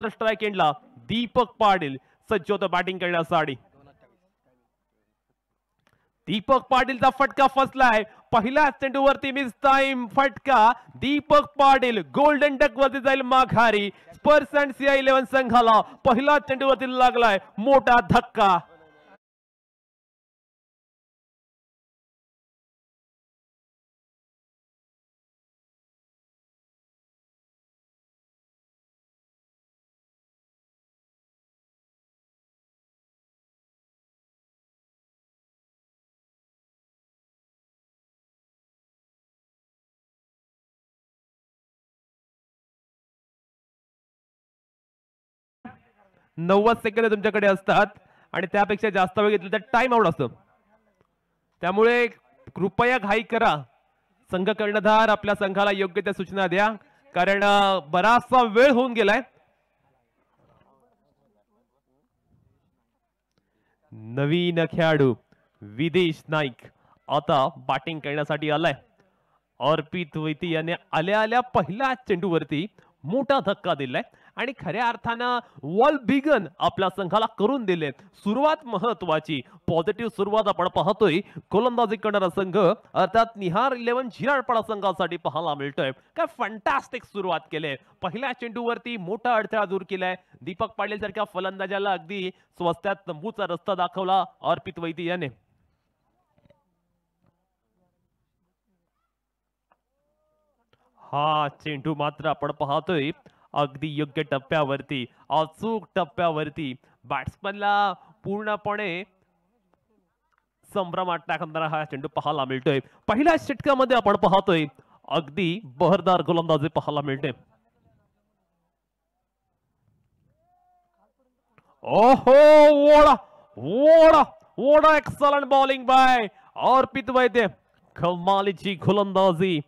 Strike एंडला दीपक पाटील सज्ज होतो बॅटिंग करण्यासाठी. दीपक पाटीलचा फटका फसलाय. पहिल्या चेंडूवरती मिस टाइम फटका. दीपक पाटील गोल्डन डक वरती जाईल माघारी. स्पर्स अँड CI11 संघाला पहिला चेंडूवरती लागलाय मोठा धक्का. नव्वद सेकंद तुमच्याकडे असतात आणि त्यापेक्षा जास्त वेळ घेतलं तर टाइम आउट असतो. त्यामुळे कृपया घाई करा. संघ कर्णधार आपल्या संघाला योग्य त्या सूचना द्या, कारण बराचसा वेळ होऊन गेलाय. नवीन खेळाडू विदेश नाईक आता बॅटिंग करण्यासाठी आलाय. अर्पित वैती याने आल्या आल्या पहिल्या चेंडूवरती मोठा धक्का दिलाय आणि खऱ्या अर्थानं वॉल बिगन आपल्या संघाला करून दिले. सुरुवात महत्वाची, पॉझिटिव्ह सुरुवात आपण पाहतोय. गोलंदाजी करणारा संघ अर्थात निहार 11 झिराडपाडा संघासाठी पाहायला मिळतोय. काय फंटास्टिक सुरुवात केली. पहिल्या चेंडूवरती मोठा अडथळा दूर केलाय. दीपक पाटील सारख्या फलंदाजाला अगदी स्वस्तात तंबूचा रस्ता दाखवला अर्पित वैती याने. हा चेंडू मात्र आपण पाहतोय अगदी योग्य टप्प्यावरती, अचूक टप्प्यावरती बॅट्समनला पूर्णपणे संभ्रमात टाकणारा हा चेंडू पाहायला मिळतोय. पहिल्या षटकामध्ये आपण पाहतोय अगदी बहरदार गोलंदाजी पाहायला मिळते. ओहो, वोडा वोडा वोडा excellent bowling by Arpit Vaidya. कमालीची गोलंदाजी,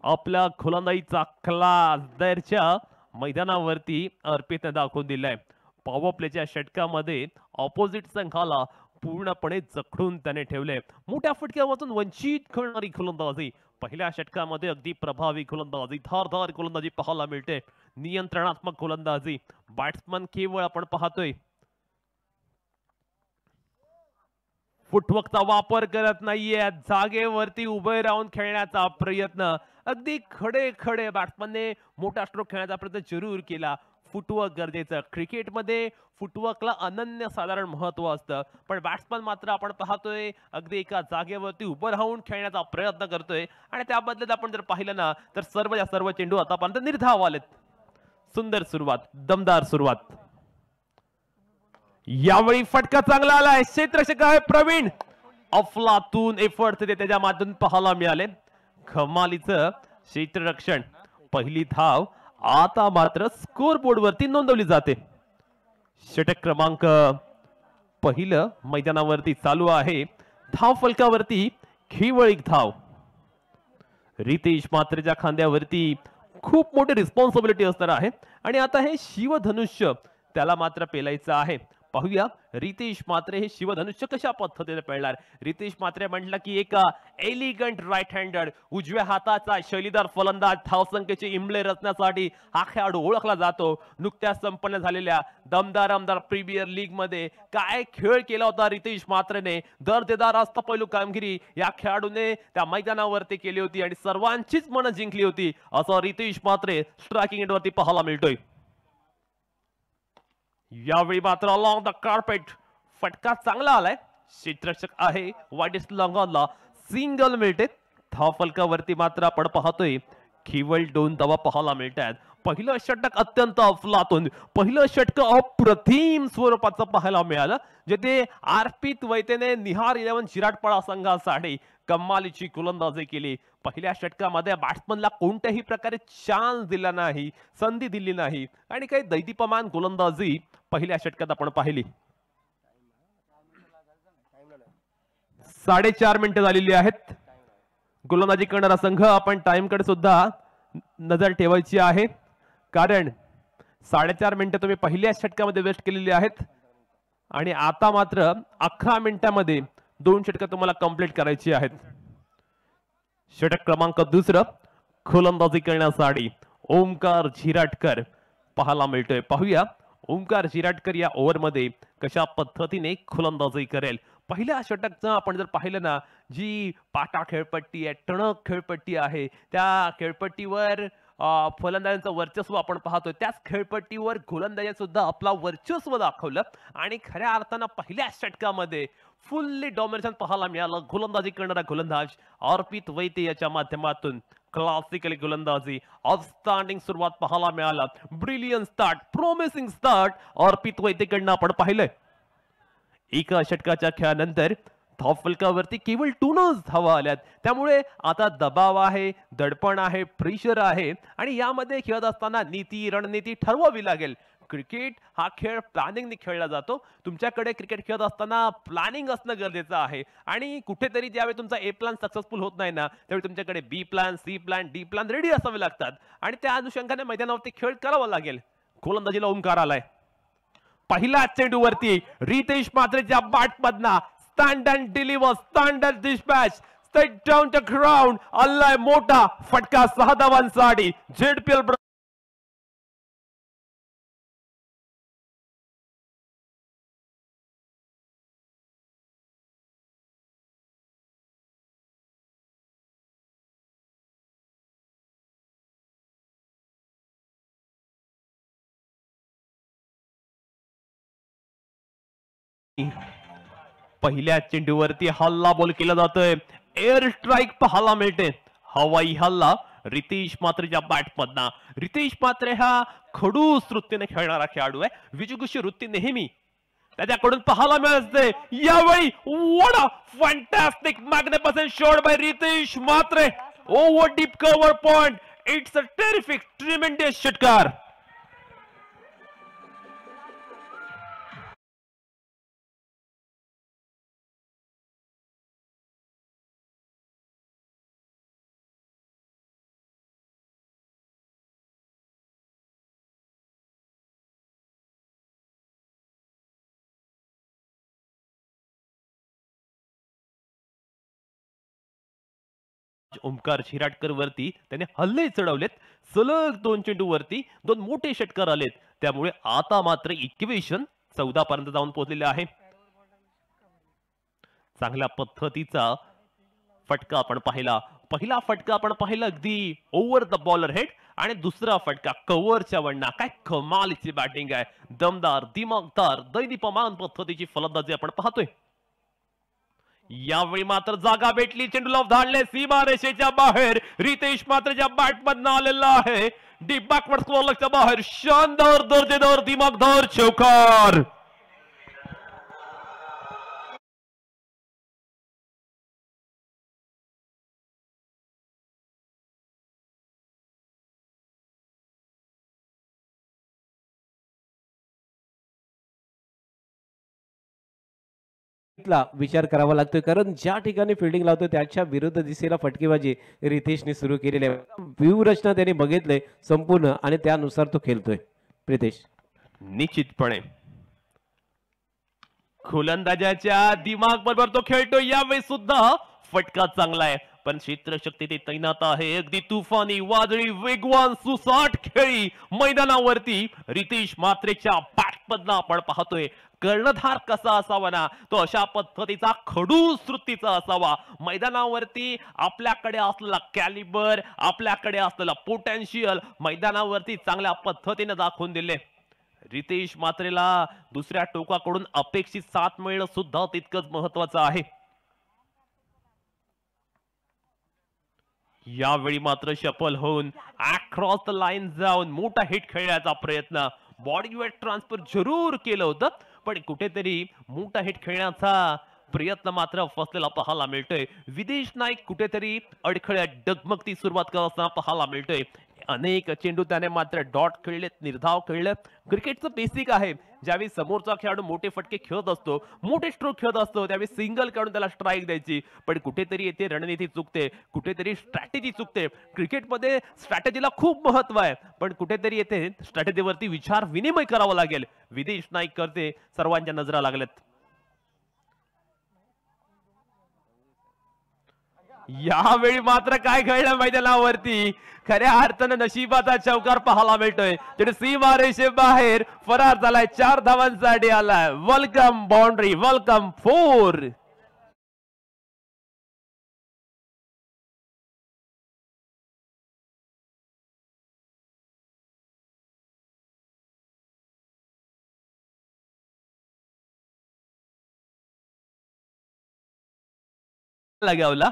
आपल्या गोलंदाजीचा क्लास दरच्या मैदानावरती अर्पितने दाखवून दिलाय. पॉवर प्लेच्या षटकामध्ये ऑपोजिट संघाला पूर्णपणे जखडून त्याने ठेवले. मोठ्या फटक्यापासून वंचित करणारी गोलंदाजी, पहिल्या षटकामध्ये अगदी प्रभावी गोलंदाजी, धारदार गोलंदाजी पाहायला मिळते. नियंत्रणात्मक गोलंदाजी. बॅट्समन केवळ आपण पाहतोय फुटवर्कचा वापर करत नाहीये, जागेवरती उभे राहून खेळण्याचा प्रयत्न. अगदी खडे खडे बॅट्समनने मोठा स्ट्रोक खेळण्याचा प्रयत्न जरूर केला. फुटवर्क गरजेचं. क्रिकेटमध्ये फुटवर्कला अनन्य साधारण महत्व असतं, पण बॅट्समन मात्र आपण पाहतोय अगदी एका जागेवरती उभं राहून खेळण्याचा प्रयत्न करतोय आणि त्या बदल्यात आपण जर पाहिलं ना तर सर्व चेंडू आतापर्यंत निर्धाव आलेत. सुंदर सुरुवात, दमदार सुरुवात. यावेळी फटका चांगला आलाय. क्षेत्ररक्षक आहे प्रवीण. अफलातून एफर्ट त्याच्या माध्यमातून पाहायला मिळाले. कमालीचं क्षेत्ररक्षण. पहिली धाव आता मात्र स्कोर बोर्ड वरती नोंदवली जाते. षटक क्रमांक पहिलं मैदानावरती चालू आहे. धाव फलकावरती केवळ एक धाव. रितेश मात्रेच्या खांद्यावरती खूप मोठी रिस्पॉन्सिबिलिटी असणार आहे आणि आता हे शिवधनुष्य त्याला मात्र पेलायचं आहे. पाहूया रितेश मात्रे हे शिवधनुष्य कशा पद्धतीने पेलणार. रितेश मात्रे म्हटलं की एक एलिगंट राईट हँडेड, उजव्या हाताचा शैलीदार फलंदाज, धावसंख्येचे इमले रचण्यासाठी हा खेळाडू ओळखला जातो. नुकत्याच संपन्न झालेल्या दमदार आमदार प्रीमियर लीग मध्ये काय खेळ केला होता रितेश मात्रेने. दर्जेदार अष्टपैलू कामगिरी या खेळाडूने त्या मैदानावरती केली होती आणि सर्वांचीच मनं जिंकली होती, असं रितेश मात्रे स्ट्रायकिंग एंडवरती पाहायला मिळतोय. यावेळी मात्र अलॉंग द कार्पेट फटका चांगला आलाय. क्षेत्ररक्षक आहे वाईडेस्ट लॉंगॉनला सिंगल मिळते. धाव फलकावरती मात्र आपण पाहतोय केवळ 2 धावा पाहायला मिळतात. पहिलं षटक अत्यंत अफलातून, पहिलं षटक अप्रतिम स्वरूपाचं पाहायला मिळालं, जिथे अर्पित वैतेने निहार 11 झिराडपाडा संघासाठी कमालीची गोलंदाजी केली. पहिल्या षटकामध्ये बॅट्समनला कोणत्याही प्रकारे चान्स दिला नाही, संधी दिली नाही आणि काही दैदिप्यमान गोलंदाजी पहिल्या षटकात आपण पाहिली. 4.5 मिनिटं झालेली आहेत. गोलंदाजी करणारा संघ आपण टाइम कडे सुद्धा नजर ठेवायची आहे, कारण 4.5 मिनिटं तुम्ही पहिल्या षटकामध्ये वेस्ट केलेली आहेत आणि आता मात्र 11 मिनिटांमध्ये 2 षटकं तुम्हाला कंप्लीट करायची आहेत. षटक क्रमांक 2 गोलंदाजी करण्यासाठी ओमकार झिराटकर पाहायला मिळतोय. पाहूया ओंकार जिराटकर या ओव्हरमध्ये कशा पद्धतीने गोलंदाजी करेल. पहिल्या षटकचं आपण जर पाहिलं ना, जी पाटा खेळपट्टी आहे, टणक खेळपट्टी आहे, त्या खेळपट्टीवर फलंदाजांचं वर्चस्व आपण पाहतोय. त्याच खेळपट्टीवर गोलंदाजांनी सुद्धा आपला वर्चस्व दाखवलं आणि खऱ्या अर्थानं पहिल्या षटकामध्ये फुल्ली डॉमिनेशन पाहायला मिळालं. गोलंदाजी करणारा गोलंदाज अर्पित वैद्य याच्या माध्यमातून क्लासिकल गोलंदाजी आउटस्टँडिंग सुरुवात पाहायला मिळाला. ब्रिलियंट स्टार्ट, प्रॉमिसिंग स्टार्ट अर्पित वैद्यकडनं आपण पाहिलंय. एका षटकाच्या खेळानंतर धावफलकावरती केवळ 2 धावा आल्यात. त्यामुळे आता दबाव आहे, दडपण आहे, प्रेशर आहे आणि यामध्ये खेळत असताना नीती रणनीती ठरवावी लागेल. क्रिकेट हा खेळ प्लॅनिंगने खेळला जातो. तुमच्याकडे क्रिकेट खेळत असताना प्लॅनिंग असणं गरजेचं आहे आणि कुठेतरी ज्यावेळी तुमचा ए प्लॅन सक्सेसफुल होत नाही ना, त्यावेळी तुमच्याकडे B plan, C plan, D plan ready असावे लागतात आणि त्या अनुषंगाने मैदानावरती खेळ करावा लागेल. गोलंदाजीला ओंकार आलाय. पहिल्या चेंडूवरती रितेश मात्रेच्या बॅटमधना stand and deliver, stand and dispatch, straight down the ground. आलाय मोठा फटका, 6 धावांसाठी जेडपीएल. पहिल्या चेंडूवरती हल्ला बॉल केला जातोय. एअर स्ट्राईक पाहायला मिळते. हवाई हल्ला रितेश मात्रेच्या बॅटमधना. रितेश मात्रे हा खडूस वृत्तीने खेळणारा खेळाडू आहे. विजुगुषी वृत्ती नेहमी त्याच्याकडून पाहायला मिळते. यावेळी what a fantastic magnificent shot by Ritesh Matre. Over deep cover point. It's a terrific tremendous षटकार. ओंकार शिराटकर वरती त्याने हल्ले चढवलेत. सलग 2 चेंडूवरती 2 मोठे षटकार आलेत. त्यामुळे आता मात्र इक्वेशन 14 पर्यंत जाऊन पोहोचलेले आहे. चांगल्या पद्धतीचा फटका आपण पाहिला. पहिला फटका आपण पाहिला अगदी ओव्हर द बॉलर हेड आणि दुसरा फटका कव्हरच्या वळणा. काय कमालीची बॅटिंग आहे. दमदार, दिमागदार, दैदिप्यमान पद्धतीची फलंदाजी आपण पाहतोय. यावेळी मात्र जागा भेटली. चेंडूला धाडले सीमारेषेच्या बाहेर. रितेश मात्रच्या बॅटमधनं आलेला आहे. डीप बॅकवर्ड स्क्वेअरच्या बाहेर. शानदार, दर्जेदार, दिमागदार चौकार. विचार करावा लागतोय कारण ज्या ठिकाणी फिल्डिंग लावतोय त्याच्या विरुद्ध दिशेला फटकेबाजी रितेशने सुरू केलेली आहे. व्यूहरचना त्याने बघितले संपूर्ण आणि त्यानुसार तो खेळतोय. प्रितेश निश्चितपणे गोलंदाजाच्या दिमाग बरोबर तो खेळतोय. यावेळी सुद्धा फटका चांगला आहे पण क्षेत्रशक्ती ते तैनात आहे. अगदी तुफानी, वादळी, वेगवान, सुसाट खेळी मैदानावरती रितेश मात्रेच्या बॅटमधनं आपण पाहतोय. कर्णधार कसा असावा ना, तो अशा पद्धतीचा खडूस वृत्तीचा असावा. मैदानावरती आपल्याकडे असलेला कॅलिबर, आपल्याकडे असलेला पोटेन्शियल मैदानावरती चांगल्या पद्धतीने दाखवून दिले. रितेश मात्रेला दुसऱ्या टोकाकडून अपेक्षित साथ मिळणं सुद्धा तितकंच महत्वाचं आहे. यावेळी मात्र शफल होऊन अक्रॉस द लाईन जाऊन मोठा हिट खेळण्याचा प्रयत्न. बॉडी वेट ट्रान्सफर जरूर केलं होतं पण कुठेतरी मोठा हिट खेळण्याचा प्रयत्न मात्र फसलेला पाहायला मिळतोय. विदेश नाईक कुठेतरी अडखळ्यात डगमगती सुरुवात करत असताना पाहायला मिळतोय. अनेक चेंडू त्याने मात्र डॉट खेळलेत, निर्धाव खेळले. क्रिकेटचं बेसिक आहे, ज्यावेळी समोरचा खेळाडू मोठे फटके खेळत असतो, मोठे स्ट्रोक खेळत असतो, त्यावेळी सिंगल काढून त्याला स्ट्राईक द्यायची. पण कुठेतरी येथे रणनीती चुकते, कुठेतरी स्ट्रॅटेजी चुकते. क्रिकेटमध्ये स्ट्रॅटेजीला खूप महत्व आहे पण कुठेतरी येथे स्ट्रॅटेजीवरती विचार विनिमय करावा लागेल. विदेश नाईक करते, सर्वांच्या नजरा लागल्यात. यावेळी मात्र काय घडलं मैदानावरती, खऱ्या अर्थानं नशिबाचा चौकार पाहायला मिळतोय. सीमा रेषेबाहेर फरार झालाय, 4 धावांसाठी आलाय. Welcome boundary, welcome 4. लगावला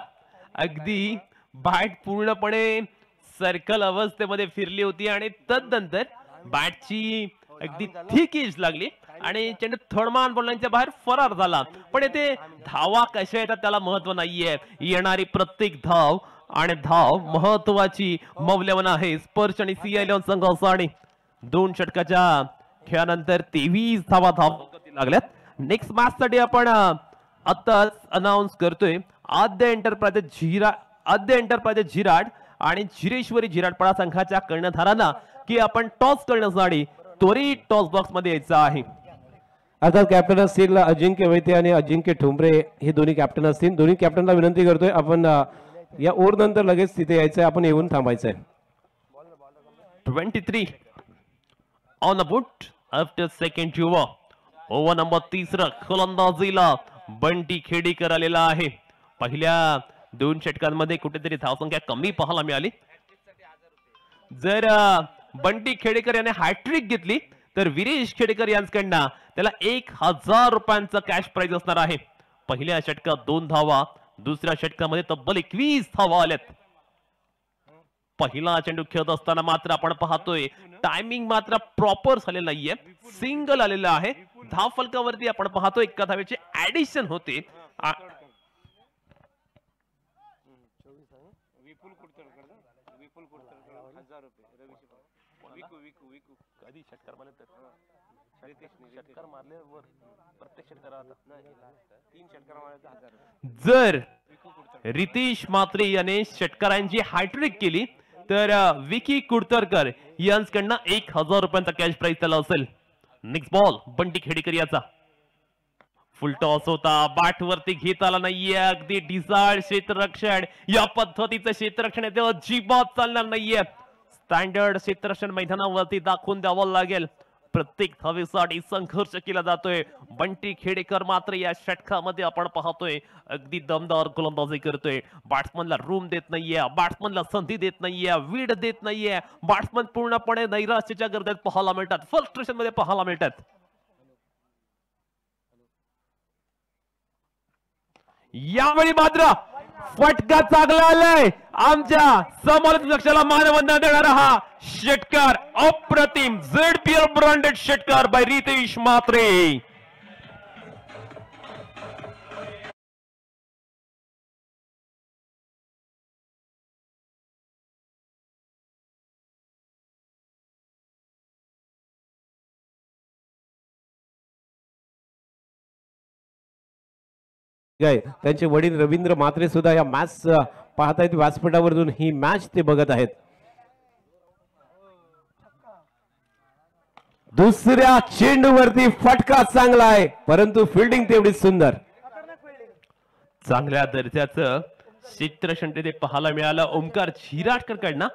अगदी बॅट पूर्णपणे सर्कल अवस्थेमध्ये फिरली होती आणि तदनंतर बॅटची अगदी थिक एज लागली आणि चेंडू थर्डमॅन बॉलांच्या बाहेर फरार झाला. पण येथे धावा कशा येतात त्याला महत्व नाहीये. येणारी प्रत्येक धाव आणि धाव महत्वाची मौल्यवान आहे. स्पर्श आणि CI11 संघासाठी 2 षटकाच्या खेळानंतर 23 धावा लागल्यात. नेक्स्ट मॅच साठी आपण आताच अनाउन्स करतोय आद्य एंटरप्राइजेस झिराड आणि झिरेश्वरी झिराडपाडा संघाच्या कर्णधारांना की आपण टॉस करण्यासाठी त्वरित टॉस बॉक्स मध्ये यायचं आहे. अर्थात कॅप्टन असतील अजिंक्य वैते आणि अजिंक्य ठोंबरे हे दोन्ही कॅप्टन असतील. दोन्ही कॅप्टनला विनंती करतोय आपण या ओव्हर नंतर लगेच तिथे यायचंय, आपण येऊन थांबायचंय. 23 on the board after second over. Over number 3 गोलंदाजीला बंटी खेडेकर आलेला आहे. पहिल्या 2 षटकांमध्ये कुठेतरी धावसंख्या कमी पाहायला मिळाली. जर बंटी खेडेकर याने हॅट्रिक घेतली तर विरेश खेडेकर यांच्याकडनं त्याला 1000 रुपयांचा कॅश प्राइज असणार आहे. पहिल्या षटकात 2 धावा, दुसऱ्या षटकामध्ये तब्बल 21 धावा आल्यात. पहिला चेंडू खेळत असताना मात्र आपण पाहतोय टायमिंग मात्र प्रॉपर झालेलं नाहीये. सिंगल आलेलं आहे. धाव फलकावरती आपण पाहतोय एका धावेचे ऍडिशन होते. जर रितेश मात्रे याने षटकारांची हॅट्रिक केली तर विकी कुडतरकर यांच्याकडनं 1000 रुपयांचा कॅश प्राइज त्याला असेल. नेक्स्ट बॉल बंटी खेडेकर याचा फुल टॉस होता, बॅट वरती घेता आला नाहीये. अगदी डिझार्ड क्षेत्ररक्षण, या पद्धतीचं क्षेत्ररक्षण आहे ते अजिबात चालणार नाहीये. स्टँडर्ड क्षेत्ररक्षण मैदानावरती दाखवून द्यावं लागेल. प्रत्येक धावेसाठी संघर्ष केला जातोय. बंटी खेडेकर मात्र या षटकामध्ये आपण पाहतोय अगदी दमदार गोलंदाजी करतोय. बॅट्समनला रूम देत नाहीये, बॅट्समनला संधी देत नाहीये, वीड देत नाहीये. बॅट्समन पूर्णपणे नैराश्याच्या गर्दीत पाहायला मिळतात, फ्रस्ट्रेशन मध्ये पाहायला मिळतात. यावेळी मात्र फटका चांगला आलाय. आमच्या समालोचक लक्षाला मानवंदना देणारा हा षटकार अप्रतिम ZPL ब्रँडेड षटकार बाय रितेश मात्रे. त्यांचे वडील रवींद्र मात्रे सुद्धा या मॅच पाहतायत व्यासपीठावरून. ही मॅच ते बघत आहेत. दुसऱ्या चेंडूवरती फटका चांगला आहे, परंतु फिल्डिंग तेवढी सुंदर. चांगल्या दर्जाचं क्षेत्ररक्षण ते पाहायला मिळालं ओमकार झिराडकर कडनं.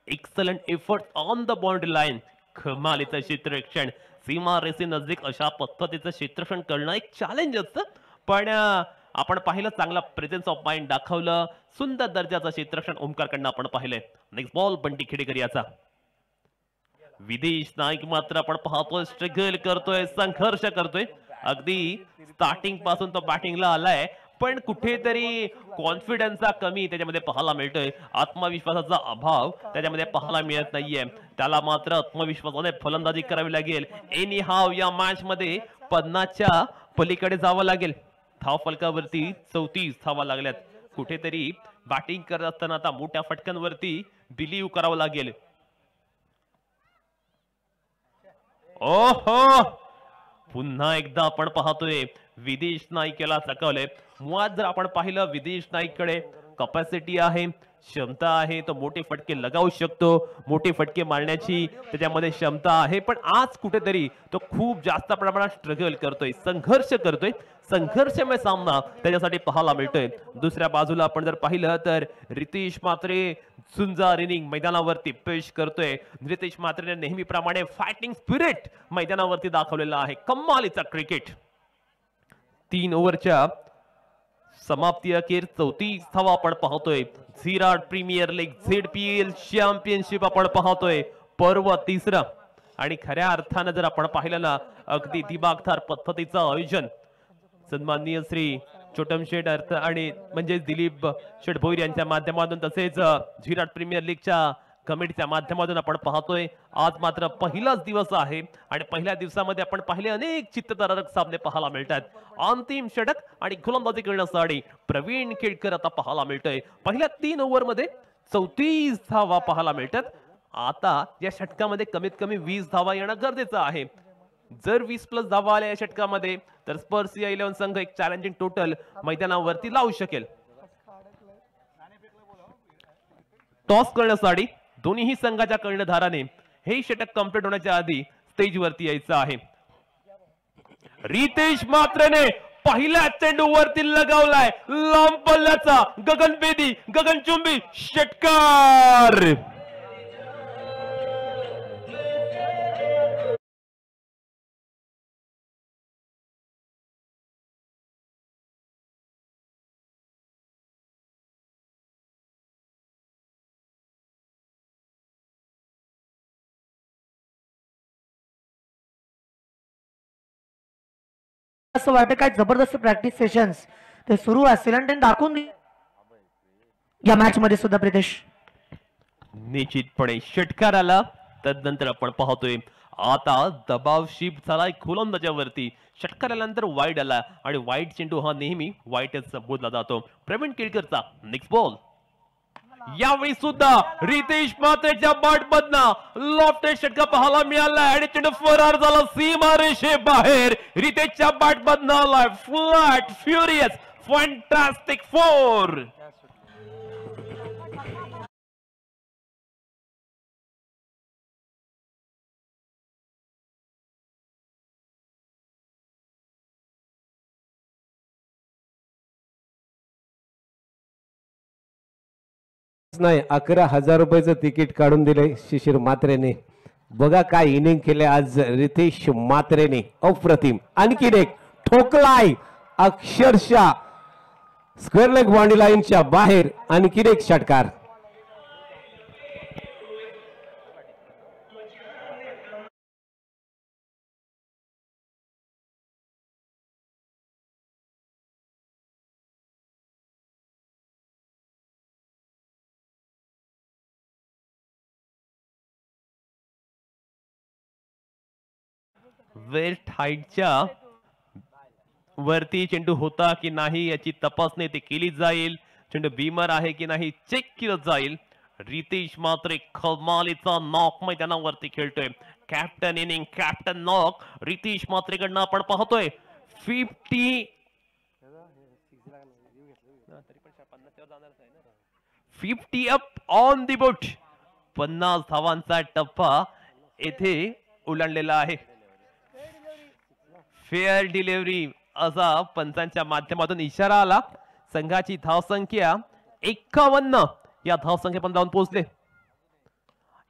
Excellent effort on the boundary line. कमालीचं क्षेत्ररक्षण. सीमा रेषे नजदीक अशा पद्धतीचं क्षेत्ररक्षण करणं एक चॅलेंज असतं, पण आपण पाहिलं चांगला प्रेझेन्स ऑफ माइंड दाखवलं. सुंदर दर्जाचं क्षेत्ररक्षण ओमकार कडनं आपण पाहिलंय. नेक्स्ट बॉल बंटी खेडेकर याचा. विदेश नाईक मात्र आपण पाहतोय स्ट्रगल करतोय, संघर्ष करतोय. अगदी स्टार्टिंग पासून तो बॅटिंगला आलाय, पण कुठेतरी कॉन्फिडन्सचा कमी त्याच्यामध्ये पाहायला मिळतोय. आत्मविश्वासाचा अभाव त्याच्यामध्ये पाहायला मिळत नाहीये. त्याला मात्र आत्मविश्वासाने फलंदाजी करावी लागेल. एनी हाव या मॅच मध्ये 50च्या पलीकडे जावं लागेल. धाव फलकावरती 34 धावा लागल्यात. कुठेतरी बॅटिंग करत असताना आता मोठ्या फटक्यांवरती बिलीव्ह करावं लागेल. ओहो, पुन्हा एकदा आपण पाहतोय विदेश नाईक याला चकवलंय. मुळात जर आपण पाहिलं विदेश नाईक कडे कपॅसिटी आहे, क्षमता आहे, तो मोठे फटके लगावू शकतो, मोठे फटके मारण्याची त्याच्यामध्ये क्षमता आहे. पण आज कुठेतरी तो खूप जास्त प्रमाणात स्ट्रगल करतोय, संघर्ष करतोय. संघर्षमय सामना त्याच्यासाठी पाहायला मिळतोय. दुसऱ्या बाजूला आपण जर पाहिलं तर रितेश म्हात्रे सुंदर इनिंग मैदानावरती पेश करतोय. रितेश म्हात्रेने नेहमीप्रमाणे फायटिंग स्पिरिट मैदानावरती दाखवलेला आहे. कमालीचा क्रिकेट. 3 ओव्हरच्या समाप्ती अखेर 34 धावा आपण पाहतोय. विराट प्रीमियर लीग ZPL चॅम्पियनशिप आपण पाहतोय. पर्व 3 आणि खऱ्या अर्थानं जर आपण पाहिलं ना, अगदी दिमागदार पद्धतीचं आयोजन सन्माननीय श्री छोटम शेठ अर्थ आणि म्हणजे दिलीप शेठ भोईर यांच्या माध्यमातून, तसेच विराट प्रीमियर लीगच्या कमिटीच्या माध्यमातून आपण पाहतोय. आज मात्र पहिलाच दिवस आहे आणि पहिल्या दिवसामध्ये आपण पाहिले अनेक चित्तथरारक सामने पाहायला मिळतात. अंतिम षटक आणि गोलंदाजी करण्यासाठी प्रवीण केळकर आता पाहायला मिळतोय. पहिल्या 3 ओव्हरमध्ये 34 धावा पाहायला मिळतात. आता या षटकामध्ये कमीत कमी 20 धावा येणं गरजेचं आहे. जर 20+ धावा आल्या या षटकामध्ये तर स्पर्स या 11 संघ एक चॅलेंजिंग टोटल मैदानावरती लावू शकेल. टॉस करण्यासाठी दोन्ही संघाच्या कर्णधाराने हे षटक कंप्लीट होण्याच्या आधी स्टेजवरती यायचं आहे. रितेश म्हात्रेने पहिल्या चेंडूवरती लगावलाय लांब पल्ल्याचा गगनभेदी गगनचुंबी षटकार. असं वाटतं काय जबरदस्त प्रॅक्टिस सेशन्स ते सुरू असतील आणि त्यांनी दाखवून या मॅच मध्ये सुद्धा. प्रितेश निश्चितपणे षटकार आला. तदनंतर आपण पाहतोय आता दबाव शिफ्ट झालाय गोलंदाजावरती. षटकार आल्यानंतर वाईड आला आणि वाईड चेंडू हा नेहमी वाईटच संबोधला जातो. प्रवीण केळकरचा नेक्स्ट बॉल. यावेळी सुद्धा रितेश म्हात्रेच्या बॅटमधनं लॉफ्टेड षटका पाहायला मिळाला आणि चेंडू फरार झाला सीमारेषे बाहेर. रितेशच्या बॅटमधनं आलाय फ्लॅट फ्युरियस फॅन्टास्टिक 4. नाही 11,000 रुपयाचं तिकीट काढून दिले शिशिर म्हात्रेने. बघा काय इनिंग केले आज रितेश म्हात्रेने, अप्रतिम. आणखीन एक ठोकलाय अक्षरशः स्क्वेअर लेग बाउंड्री लाईनच्या बाहेर. आणखीन एक षटकार. वेस्ट हाईटच्या वरती चेंडू होता की नाही याची तपासणी ते केली जाईल. चेंडू बीमर आहे की नाही चेक केलं जाईल. रितेश मात्र कमालीचा नॉक मैदानावरती खेळतोय. Captain inning captain knock Ritesh मात्रेकडनं आपण पाहतोय. 50 अप ऑन दी बोट. 50 धावांचा टप्पा येथे ओलांडलेला आहे. फेअर डिलिव्हरी असा पंचांच्या माध्यमातून इशारा आला. संघाची धावसंख्या 51 या धावसंख्येपर्यंत जाऊन पोहोचले.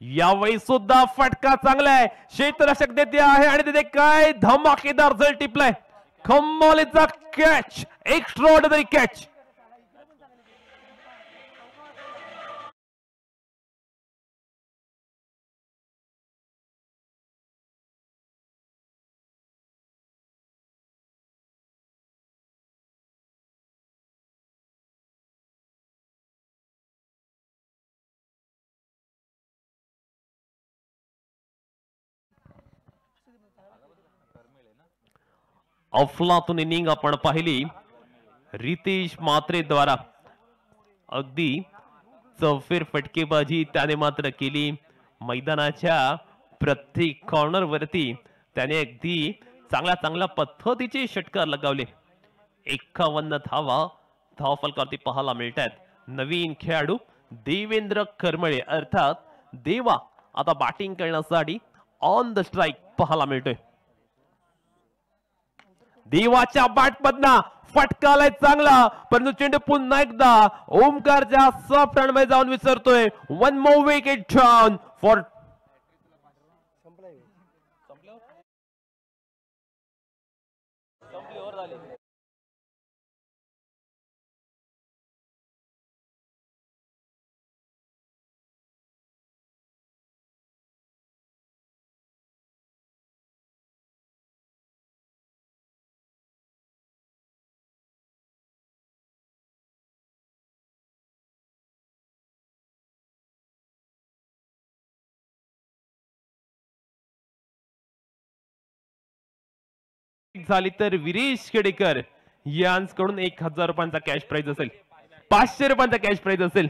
यावेळी सुद्धा फटका चांगला आहे. क्षेत्ररक्षक देते आहे आणि तिथे काय धमाकेदार झळ टिपलाय. कमालीचा कॅच, एक्स्ट्राऑर्डिनरी कॅच. अफलातून इनिंग आपण पाहिली रितेश म्हात्रे द्वारा. अगदी चौफेर फटकेबाजी त्याने मात्र केली. मैदानाच्या प्रत्येक कॉर्नर वरती त्याने अगदी चांगल्या पद्धतीचे षटकार लगावले. 51 धावा धावफलकावरती पाहायला मिळतात. नवीन खेळाडू देवेंद्र करमळे अर्थात देवा आता बॅटिंग करण्यासाठी ऑन द स्ट्राइक पाहायला मिळतोय. देवाच्या बॅट मधना फटकालाय चांगला, परंतु चेंडू पुन्हा एकदा ओमकारच्या सॉफ्ट हँड मध्ये जाऊन विसरतोय. One more wicket down for झाली तर विरेश खेडेकर यांकडून 1000 रुपयांचा कॅश प्राइज असेल, 500 रुपयांचा कॅश प्राइज असेल.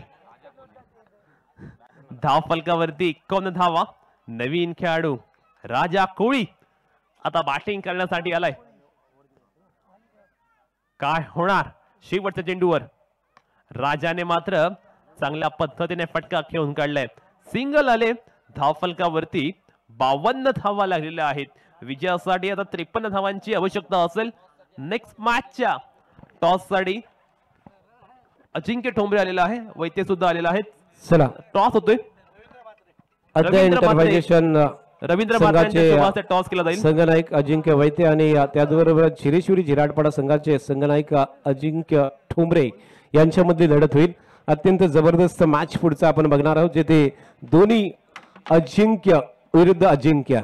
धाव फलकावरती 51 धावा. नवीन खेळाडू राजा कोळी आता बॅटिंग करण्यासाठी आलाय. काय होणार शेवटच्या चेंडूवर? राजाने मात्र चांगल्या पद्धतीने फटका खेळून काढलाय. सिंगल आले. धाव फलकावरती 52 धावा लागलेल्या आहेत. विजयासाठी आता 53 धावांची आवश्यकता असेल. नेक्स्ट मॅचच्या टॉस साठी अजिंक्य ठोंबरे आलेला आहे, वैते सुद्धा आलेला आहे. चला टॉस होतोय. रवींद्र मात्रे टॉस केला जाईल. संघनायक अजिंक्य वैते आणि त्याचबरोबर शिरेश्वरी झिराडपाडा संघाचे संघनायक अजिंक्य ठोंबरे यांच्यामध्ये लढत होईल. अत्यंत जबरदस्त मॅच पुढचा आपण बघणार आहोत, जेथे दोन्ही अजिंक्य विरुद्ध अजिंक्य,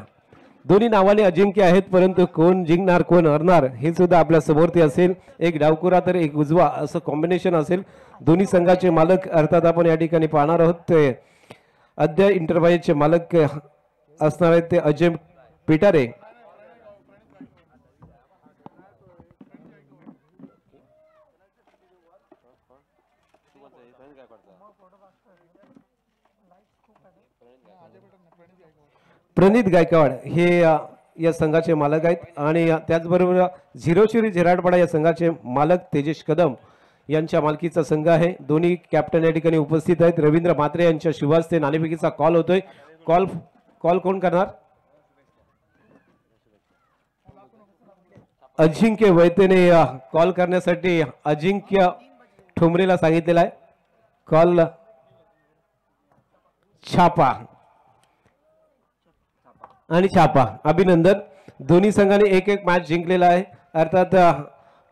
दोन्ही नावाने अजिंक्य आहेत, परंतु कोण जिंकणार कोण हरणार हे सुद्धा आपल्या समोरती असेल. एक डावकुरा तर एक उजवा असं कॉम्बिनेशन असेल. दोन्ही संघाचे मालक अर्थात आपण या ठिकाणी पाहणार आहोत. ते अद्य इंटरव्हाईजचे मालक असणार आहेत ते अजय पिटारे. प्रणित गायकवाड हे या संघाचे मालक आहेत आणि त्याचबरोबर झिरोशिरी झिराडपाडा या संघाचे मालक तेजेश कदम यांच्या मालकीचा संघ आहे. दोन्ही कॅप्टन या ठिकाणी उपस्थित आहेत. रवींद्र मात्रे यांच्या शुभास्ते नाणेफेकीचा कॉल होतोय. कॉल कोण करणार? अजिंक्य वैतेने कॉल करण्यासाठी अजिंक्य ठोंबरेला सांगितलेला आहे. कॉल छापा आणि छापा. अभिनंदन. दोन्ही संघाने एक एक मॅच जिंकलेला आहे. अर्थात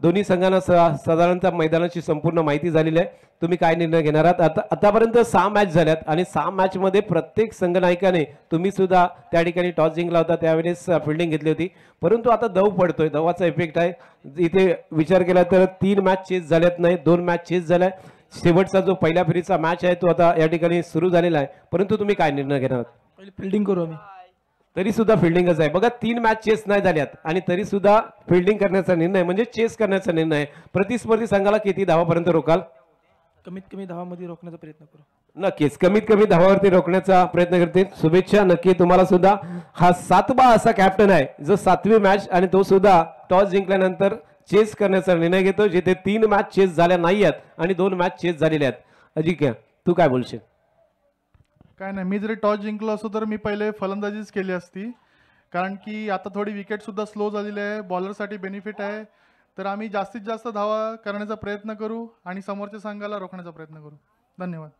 दोन्ही संघांना साधारणतः मैदानाची संपूर्ण माहिती झालेली आहे. तुम्ही काय निर्णय घेणार आहात? आतापर्यंत 6 मॅच झाल्यात आणि 6 मॅच मध्ये प्रत्येक संघनायकाने, तुम्ही सुद्धा त्या ठिकाणी टॉस जिंकला होता, त्यावेळेस फिल्डिंग घेतली होती, परंतु आता दव पडतोय, दवाचा इफेक्ट आहे. इथे विचार केला तर 3 मॅच चेस झाल्यात नाही, 2 मॅच चेस झालाय. शेवटचा जो पहिल्या फेरीचा मॅच आहे तो आता या ठिकाणी सुरू झालेला आहे, परंतु तुम्ही काय निर्णय घेणार आहात? पहिले फिल्डिंग करू आम्ही. तरी सुद्धा फिल्डिंगच आहे. बघा 3 मॅच चेस नाही झाल्यात आणि तरी सुद्धा फिल्डिंग करण्याचा निर्णय म्हणजे चेस करण्याचा निर्णय. प्रतिस्पर्धी संघाला किती धावापर्यंत रोकाल? कमीत कमी धावामध्ये रोखण्याचा प्रयत्न करू. नक्कीच कमीत कमी धावावरती रोखण्याचा प्रयत्न करते. शुभेच्छा. नक्की तुम्हाला सुद्धा. हा 7वा असा कॅप्टन आहे जो 7वी मॅच आणि तो सुद्धा टॉस जिंकल्यानंतर चेस करण्याचा निर्णय घेतो, जिथे 3 मॅच चेस झाल्या नाही आहेत आणि 2 मॅच चेस झालेल्या आहेत. अजिंक्य, तू काय बोलशील? काय नाही, मी जरी टॉस जिंकलो असतो तर मी पहिले फलंदाजीच केली असती, कारण की आता थोडी विकेट सुद्धा स्लो झालेली आहे, बॉलरसाठी बेनिफिट आहे. तर आम्ही जास्तीत जास्त धावा करण्याचा प्रयत्न करू आणि समोरच्या संघाला रोखण्याचा प्रयत्न करू. धन्यवाद.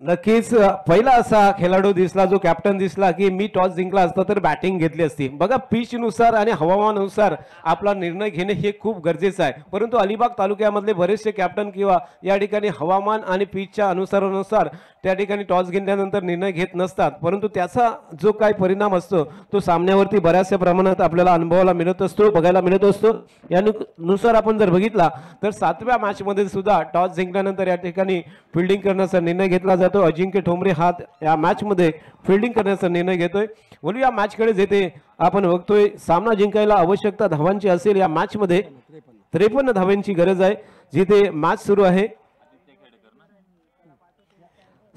नक्कीच पहिला असा खेळाडू दिसला जो कॅप्टन दिसला की मी टॉस जिंकला असता तर बॅटिंग घेतली असती. बघा पिच नुसार आणि हवामानानुसार आपला निर्णय घेणे हे खूप गरजेचं आहे, परंतु अलिबाग तालुक्यामधले बरेचसे कॅप्टन किंवा या ठिकाणी हवामान आणि पिचच्या अनुसारानुसार त्या ठिकाणी टॉस घेतल्यानंतर निर्णय घेत नसतात, परंतु त्याचा जो काही परिणाम असतो तो सामन्यावरती बऱ्याचशा प्रमाणात आपल्याला अनुभवायला मिळत असतो, बघायला मिळत असतो. यानुसार आपण जर बघितला तर 7व्या मॅच मध्ये सुद्धा टॉस जिंकल्यानंतर या ठिकाणी फिल्डिंग करण्याचा निर्णय घेतला जातो. अजिंक्य ठोंबरे हा या मॅच मध्ये फिल्डिंग करण्याचा निर्णय घेतोय. बोलू या मॅच कडे जेथे आपण बघतोय सामना जिंकायला आवश्यकता धावांची असेल, या मॅच मध्ये 53 धावांची गरज आहे. जिथे मॅच सुरू आहे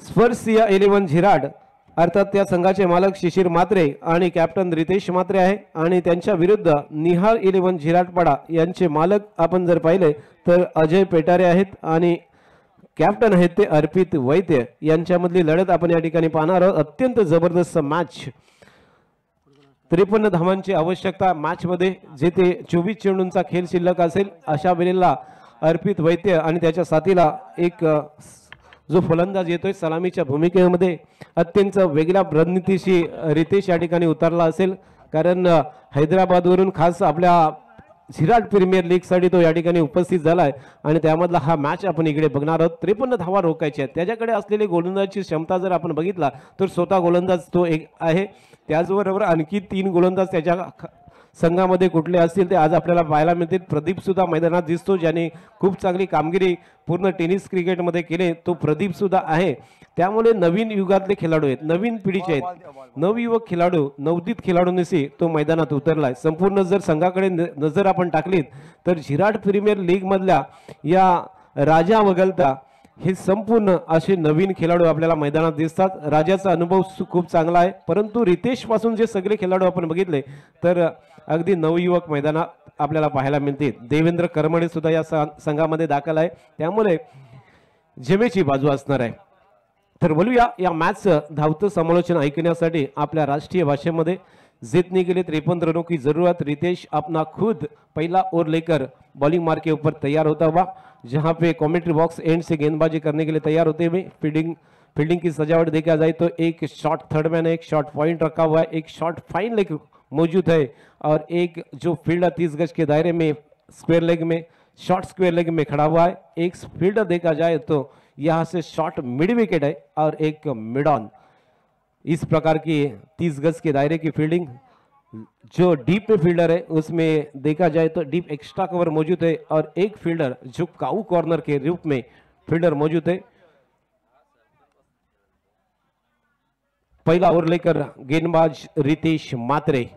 स्पर्सिया 11 झिराड अर्थात त्या संघाचे मालक शिशिर मात्रे आणि कॅप्टन रितेश मात्रे आहे आणि त्यांच्या विरुद्ध निहाळ 11 झिराडपाडा यांचे मालक आपण जर पाहिले तर अजय पेटारे आहेत आणि कॅप्टन आहेत ते अर्पित वैद्य यांच्यामधली लढत आपण या ठिकाणी पाहणार आहोत. अत्यंत जबरदस्त मॅच. 53 धावांची आवश्यकता मॅच मध्ये, जेथे 24 चेंडूंचा खेळ शिल्लक असेल अशा वेळेला अर्पित वैद्य आणि त्याच्या साथीला एक जो फलंदाज येतोय सलामीच्या भूमिकेमध्ये अत्यंत वेगळ्या रणनीतीशी रितेश या ठिकाणी उतरला असेल. कारण हैदराबादवरून खास आपल्या झिराट प्रीमियर लीग साठी तो या ठिकाणी उपस्थित झालाय आणि त्यामधला हा मॅच आपण इकडे बघणार आहोत. 53 धावा रोखायच्या आहेत. त्याच्याकडे असलेली गोलंदाजीची क्षमता जर आपण बघितला तर स्वतः गोलंदाज तो एक आहे. त्याचबरोबर आणखी 3 गोलंदाज त्याच्या संघामध्ये कुठले असतील ते आज आपल्याला पाहायला मिळतील. प्रदीप सुद्धा मैदानात दिसतो, ज्याने खूप चांगली कामगिरी पूर्ण टेनिस क्रिकेटमध्ये केले, तो प्रदीप सुद्धा आहे. त्यामुळे नवीन युगातले खेळाडू आहेत, नवीन पिढीचे आहेत, नवयुवक खेळाडू, नवोदित खेळाडूंनी तो मैदानात उतरलाय. संपूर्ण जर संघाकडे नजर आपण टाकलीत तर झिराट प्रीमियर लीग मधल्या या राजा वगळता हे संपूर्ण असे नवीन खेळाडू आपल्याला मैदानात दिसतात. राजाचा अनुभव खूप चांगला आहे, परंतु रितेश पासून जे सगळे खेळाडू आपण बघितले तर अगदी नवयुवक मैदानात आपल्याला पाहायला मिळतील. देवेंद्र करमळे सुद्धा या संघामध्ये दाखल आहे, त्यामुळे जमेची बाजू असणार आहे. तर बोलूया या मॅचचं धावतं समालोचन ऐकण्यासाठी आपल्या राष्ट्रीय भाषेमध्ये. जीतने के लिए 53 रनों की जरूरत. रितेश अपना खुद पहला ओवर लेकर बॉलिंग मार के ऊपर तैयार होता हुआ, जहां पे कमेंट्री बॉक्स एंड से गेंदबाजी करने के लिए तैयार होते हुए फील्डिंग की सजावट देखा जाए तो एक शॉर्ट थर्ड मैन है, एक शॉर्ट पॉइंट रखा हुआ है, एक शॉर्ट फाइन लेग मौजूद है और एक जो फील्डर 30 गज के दायरे में स्क्वायर लेग में शॉर्ट स्क्वायर लेग में खड़ा हुआ है. एक फील्डर देखा जाए तो यहाँ से शॉर्ट मिड विकेट है और एक मिड ऑन. इस प्रकार की 30 गज के दायरे की फील्डिंग. जो डीप में फील्डर है उसमें देखा जाए तो डीप एक्स्ट्रा कवर मौजूद है और एक फील्डर जो काऊ कॉर्नर के रूप में फील्डर मौजूद है. पहला ओवर लेकर गेंदबाज रितेश मात्रे,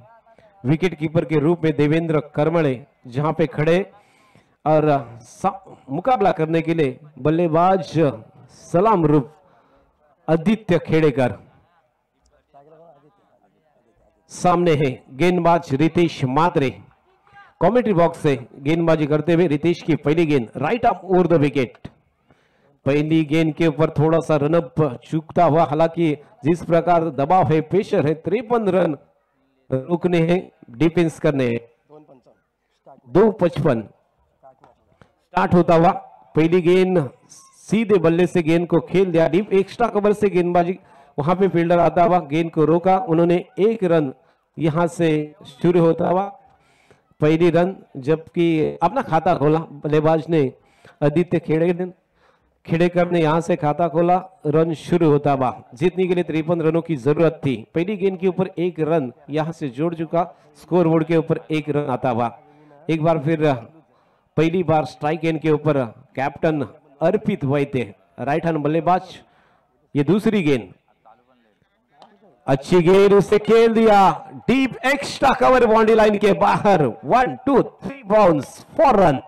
विकेट कीपर के रूप में देवेंद्र करमळे जहां पे खड़े और मुकाबला करने के लिए बल्लेबाज सलाम रूप आदित्य खेड़ेकर. सामने है गेंदबाज रितेश मात्रे. कमेंट्री बॉक्स से गेंदबाजी करते हुए रितेश की पहली गेंद right of over the wicket. पहली गेंद के ऊपर थोड़ा सा रनअप चूकता हुआ, हालांकि जिस प्रकार दबाव है, प्रेशर है, 53 रन रुकने हैं, डिफेंस करने हैं. 2:55 स्टार्ट होता हुआ. पहली गेंद सीधे बल्ले से गेंद को खेल दिया. डीप एक्स्ट्रा कवर से गेंदबाजी, वहां पे फील्डर आता हुआ गेंद को रोका. उन्होंने एक रन यहां से शुरू होता हुआ पहली रन, जबकि अपना खाता खोला बल्लेबाज ने आदित्य खेड़ेकर ने यहां से खाता खोला. रन शुरू होता हुआ. जीतने के लिए 53 रनों की जरूरत थी. पहली गेंद के ऊपर एक रन यहां से जोड़ चुका. स्कोर बोर्ड के ऊपर एक रन आता हुआ. एक बार फिर पहली बार स्ट्राइक एंड के ऊपर captain Arpit Vaidya, right hand बल्लेबाज. ये दूसरी गेंद, अच्छी गेंद उसे खेल दिया. Deep extra cover boundary line के बाहर. 1 2 3 बाउंस, 4 रन.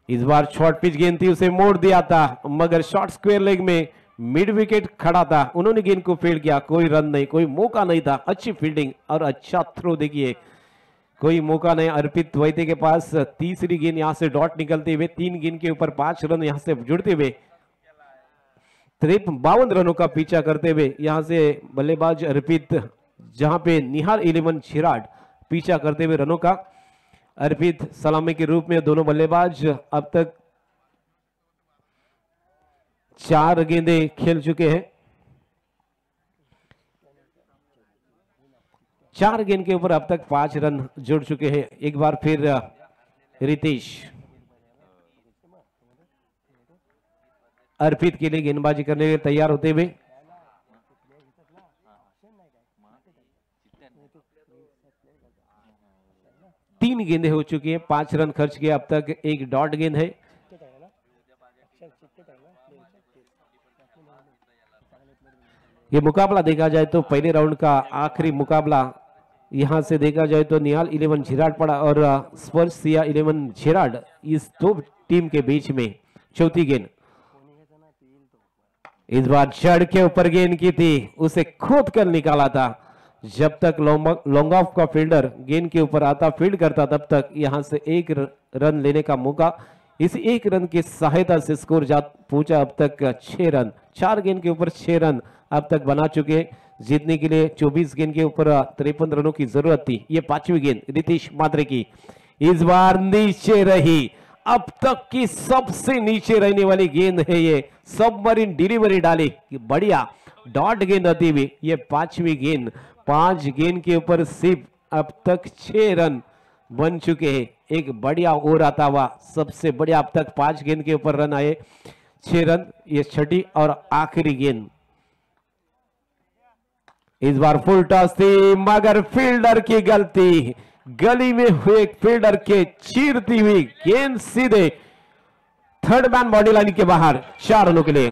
इस बार शॉर्ट पिच गेंद थी, उसे मोड़ दिया था, मगर शॉर्ट स्क्वायर लेग में मिड विकेट खड़ा था. उन्होंने गेंद को फील्ड किया. कोई रन नहीं, कोई मौका नहीं था. अच्छी फील्डिंग और अच्छा थ्रो. देखिए कोई मौका नहीं अर्पित वैद्य के पास. तीसरी गेंद यहां से डॉट निकलते हुए 3 गेंद के ऊपर 5 रन यहां से जुड़ते हुए 52 रनों का पीछा करते हुए यहां से बल्लेबाज अर्पित, जहां पे निहाल 11 झिराट पीछा करते हुए रनों का. अर्पित सलामी के रूप में दोनों बल्लेबाज अब तक 4 गेंदे खेल चुके हैं. 4 गेंद के ऊपर अब तक 5 रन जोड़ चुके हैं. एक बार फिर रितेश अर्पित के लिए गेंदबाजी करने के लिए तैयार होते हुए. 3 गेंदें हो चुकी हैं, 5 रन खर्च किए अब तक, एक डॉट गेंद है। ये मुकाबला देखा जाए तो पहले राउंड का आखिरी मुकाबला यहां से देखा जाए तो निहाल 11 झिराडपाड़ा और स्पर्शिया 11 झिराड, इस दो टीम के बीच में चौथी गेंद। इस बार जड़ के ऊपर गेंद की थी, उसे खोद कर निकाला था। जब तक लॉन्ग ऑफ का फील्डर गेंद के ऊपर आता, फील्ड करता, तब तक यहां से 1 रन लेने का मौका। इस 1 रन की सहायता से स्कोर पहुंचा अब तक 6 रन। 4 गेंद के ऊपर 6 रन अब तक बना चुके। जीतने के लिए 24 गेंद के ऊपर 53 रनों की जरूरत थी। ये 5वीं गेंद रितेश मात्रे की, इस बार नीचे रही, अब तक की सबसे नीचे रहने वाली गेंद है ये। सबमरीन डिलीवरी डाली, बढ़िया डॉट गेंद आती हुई। ये 5वीं गेंद, 5 गेंद के ऊपर सिर्फ अब तक 6 रन बन चुके हैं। एक बढ़िया ओवर आता हुआ, सबसे बढ़िया अब तक 5 गेंद के ऊपर रन आए, 6 रन। ये छठी और आखिरी गेंद। इस बार फुल टॉस थी, मगर फील्डर की गलती, गली में हुए फील्डर के चीरती हुई गेंद सीधे थर्ड मैन बॉडी लाइन के बाहर, 4 रनों के लिए।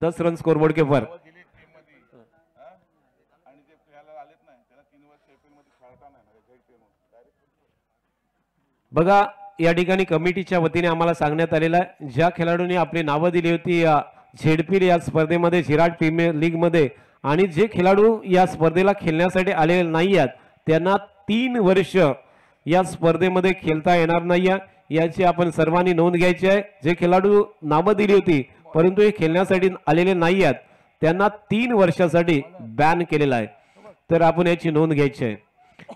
दस रन स्कोरबोर्ड के ऊपर। बघा या ठिकाणी कमिटीच्या वतीने आम्हाला सांगण्यात आलेलं आहे, ज्या खेळाडूंनी आपली नावं दिली होती झेडपी या स्पर्धेमध्ये, झिराड प्रीमियर लीग मध्ये, आणि जे खेळाडू या स्पर्धेला खेळण्यासाठी आलेले नाही आहेत त्यांना 3 वर्ष या स्पर्धेमध्ये खेळता येणार नाही, याची आपण सर्वांनी नोंद घ्यायची आहे। जे खेळाडू नावं दिली होती परंतु हे खेळण्यासाठी आलेले नाही आहेत त्यांना 3 वर्षासाठी बॅन केलेला आहे, तर आपण याची नोंद घ्यायची आहे।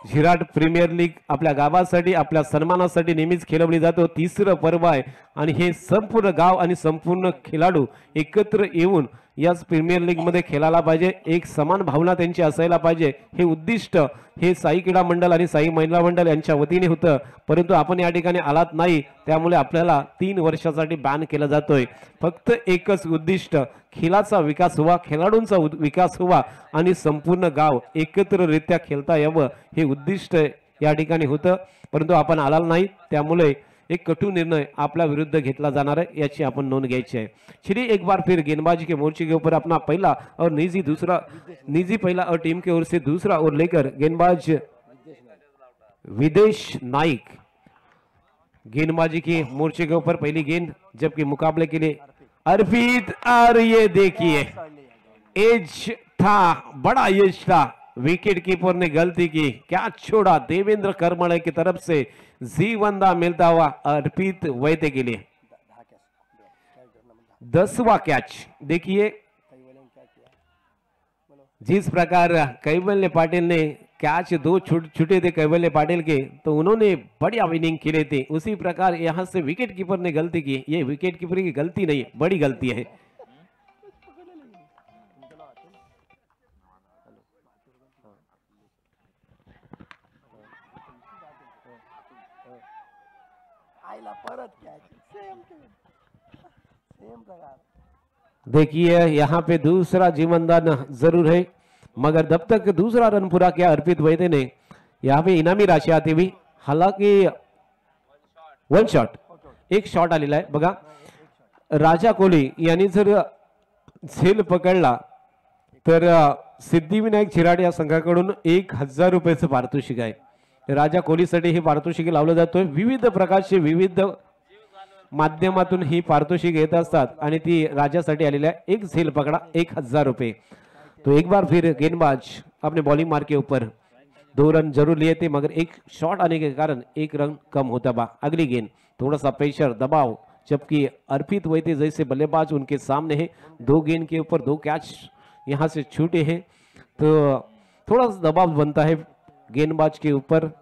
झिराड प्रीमियर लीग आपल्या गावासाठी, आपल्या सन्मानासाठी नेहमीच खेळवली जातो। 3रं पर्व आहे आणि हे संपूर्ण गाव आणि संपूर्ण खेळाडू एकत्र येऊन याच प्रीमियर लीग मध्ये खेळायला पाहिजे, एक समान भावना त्यांची असायला पाहिजे। हे उद्दिष्ट हे साई क्रीडा मंडळ आणि साई महिला मंडळ यांच्या वतीने होतं, परंतु आपण या ठिकाणी आलात नाही, त्यामुळे आपल्याला 3 वर्षासाठी बॅन केला जातोय। फक्त एकच उद्दिष्ट, खेळाचा विकास व्हावा, खेळाडूंचा विकास व्हावा आणि संपूर्ण गाव एकत्ररित्या खेळता यावं, हे उद्दिष्ट या ठिकाणी होतं, परंतु आपण आला नाही, त्यामुळे एक कटु निर्णय आपल्या विरुद्ध घेतला जाणार है, याची आपण नोंद घ्यायची है। चलिए एक बार फिर गेंदबाजी के मोर्चे के ऊपर अपना पहला और निजी पहला और टीम की ओर से दूसरा ओवर लेकर गेंदबाज विदेश नाइक गेंदबाजी के मोर्चे के ऊपर पहली गेंद, जबकि मुकाबले के लिए अर्पित। और ये देखिए एज था, बड़ा एज था, विकेट कीपर ने गलती की, क्या छोड़ा देवेंद्र करमळे की तरफ से जीवंदा मिलता हुआ अर्पित वैद्य के लिए। 10वां कैच देखिए, जिस प्रकार कैवल्य पाटिल ने कैच 2 छूटे थे कैवल्य पाटिल के, तो उन्होंने बढ़िया इनिंग खेले थे, उसी प्रकार यहां से विकेट कीपर ने गलती की। ये विकेट कीपर की गलती नहीं, बड़ी गलती है। देखिए यहाँ पे दूसरा जीवनदान जरूर है, मगर जब तक दूसरा रन पूरा किया अर्पित वैद्य ने, यहाँ पे इनामी राशि आती हुई, हालांकि 1 शॉट, एक शॉट आलेला आहे बघा। राजा कोहली यांनी जर झेल पकडला तर सिद्धिविनायक झिराड या संघाकडून 1000 रुपयाचं पारितोषिक आहे। राजा कोहलीसाठी हे पारितोषिक लावलं जातोय, विविध प्रकारचे विविध माध्यमातून ही पारितोषिक येत असतात आणि ती राजासाठी आलेली आहे। एक झेल पकड़ा 1000 रुपए। तो एक बार फिर गेंदबाज अपने बॉलिंग मार के ऊपर 2 रन जरूर लिए थे, मगर एक शॉट आने के कारण 1 रन कम होता बा। अगली गेंद थोड़ा सा प्रेशर दबाव, जबकि अर्पित वैद्य जैसे बल्लेबाज उनके सामने है, 2 गेंद के ऊपर 2 कैच यहां से छूटे हैं, तो थोड़ा सा दबाव बनता है गेंदबाज के ऊपर।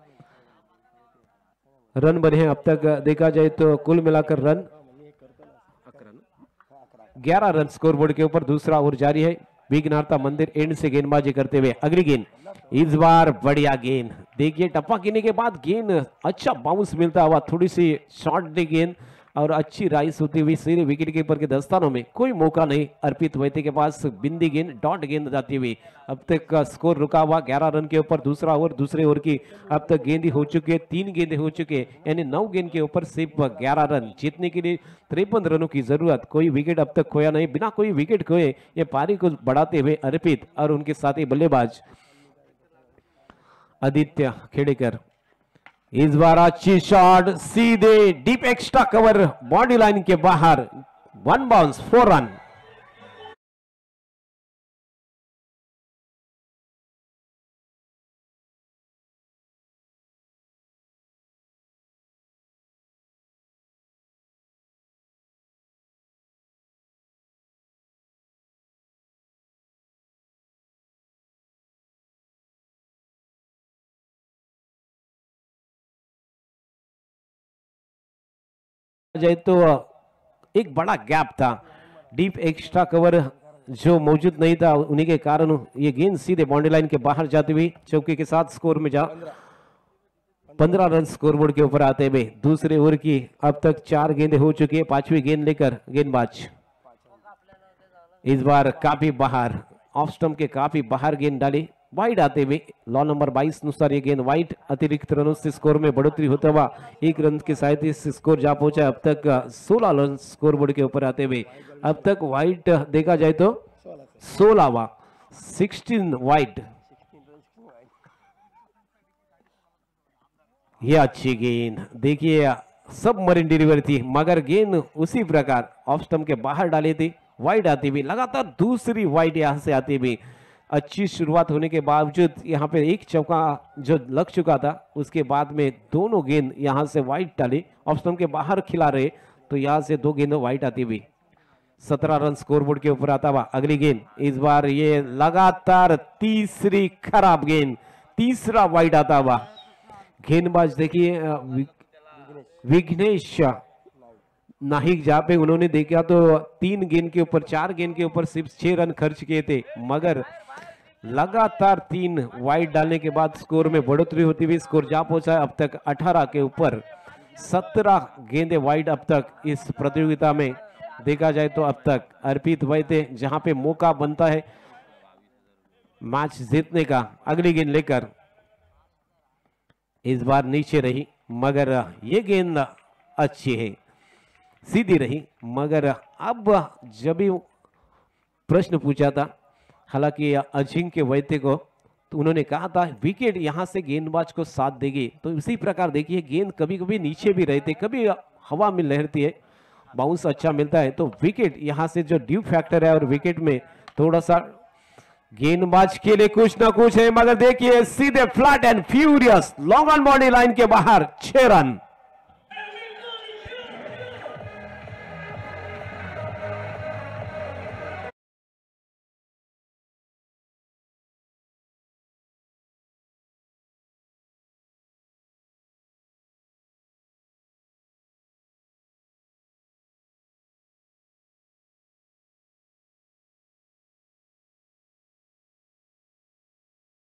रन बने हैं अब तक देखा जाए तो कुल मिलाकर रन 11 रन स्कोरबोर्ड के ऊपर। दूसरा ओवर जारी है, विघ्नार्ता मंदिर एंड से गेंदबाजी करते हुए अगली गेंद इस बार बढ़िया गेंद। देखिए टप्पा गिरने के बाद गेंद अच्छा बाउंस मिलता हुआ, थोड़ी सी शॉर्ट दी गेंद और अच्छी राइस होती हुई सीधे विकेट कीपर के दस्तानों में, कोई मौका नहीं अर्पित वैद्य के पास। बिंदी गेंद डॉट गेंद जाती हुई, अब तक का स्कोर रुका हुआ 11 रन के ऊपर। दूसरा ओवर दूसरे ओवर की अब तक गेंद हो चुकी है, 3 गेंदें हो चुके हैं, यानी 9 गेंद के ऊपर सिर्फ 11 रन। जीतने के लिए 53 रनों की जरूरत, कोई विकेट अब तक खोया नहीं। बिना कोई विकेट खोए ये पारी को बढ़ाते हुए अर्पित और उनके साथी बल्लेबाज आदित्य खेड़ेकर। इस बार अच्छी शॉट सीधे deep extra cover body line के बाहर, 1 बाउंस 4 रन। जाए तो एक बड़ा गैप था, डीप एक्स्ट्रा कवर जो मौजूद नहीं था, उन्हीं के कारण ये गेंद सीधे बाउंड्री लाइन के बाहर जाती हुई चौके के साथ स्कोर में जा 15 रन स्कोरबोर्ड के ऊपर आते हुए। दूसरे ओवर की अब तक 4 गेंदें हो चुकी है, 5वीं गेंद लेकर गेंदबाज इस बार काफी बाहर, ऑफ स्टंप के काफी बाहर गेंद डाली, वाइड आते हुए लॉ नंबर 22 अनुसार ये गेंद वाइड। अतिरिक्त रनों से स्कोर में बढ़ोतरी होता हुआ 1 रन के सहायता से स्कोर जा पहुंचा। अब तक 16 रन स्कोरबोर्ड के ऊपर आते हुए, अब तक वाइड देखा जाए तो 16वां, 16 वाइड। ये अच्छी गेंद, देखिए सबमरीन डिलीवरी थी मगर गेंद उसी प्रकार ऑफ स्टंप के बाहर डाली थी, वाइड आती हुई, लगातार दूसरी वाइड यहां से आती हुई। अच्छी शुरुआत होने के बावजूद यहाँ पे एक चौका जो लग चुका था, उसके बाद में दोनों गेंद यहाँ से वाइड डाली, ऑफ स्टंप के बाहर खिला रहे तो यहाँ से 2 गेंद वाइड आती हुई, 17 रन स्कोरबोर्ड के ऊपर आता हुआ। अगली गेंद इस बार ये लगातार तीसरी खराब गेंद, तीसरा वाइड आता हुआ। गेंदबाज देखिए विघ्नेश नाहिक, जहाँ पे उन्होंने देखा तो 3 गेंद के ऊपर 4 गेंद के ऊपर सिर्फ 6 रन खर्च किए थे, मगर लगातार 3 वाइड डालने के बाद स्कोर में बढ़ोतरी होती हुई स्कोर जा पहुंचा अब तक 18 के ऊपर। 17 गेंदें वाइड अब तक इस प्रतियोगिता में देखा जाए तो अब तक अर्पित वैद्य, जहां पे मौका बनता है मैच जीतने का। अगली गेंद लेकर इस बार नीचे रही, मगर ये गेंद अच्छी है, सीधी रही, मगर अब जब भी प्रश्न पूछा था हालांकि अजिंक्य वैद्य को, तो उन्होंने कहा था विकेट यहां से गेंदबाज को साथ देगी, तो इसी प्रकार देखिए गेंद कभी कभी नीचे भी रहते, कभी हवा में लहरती है, बाउंस अच्छा मिलता है, तो विकेट यहां से जो ड्यू फैक्टर है और विकेट में थोड़ा सा गेंदबाज के लिए कुछ ना कुछ है, मगर देखिए सीधे flat and furious long on body line के बाहर 6 रन।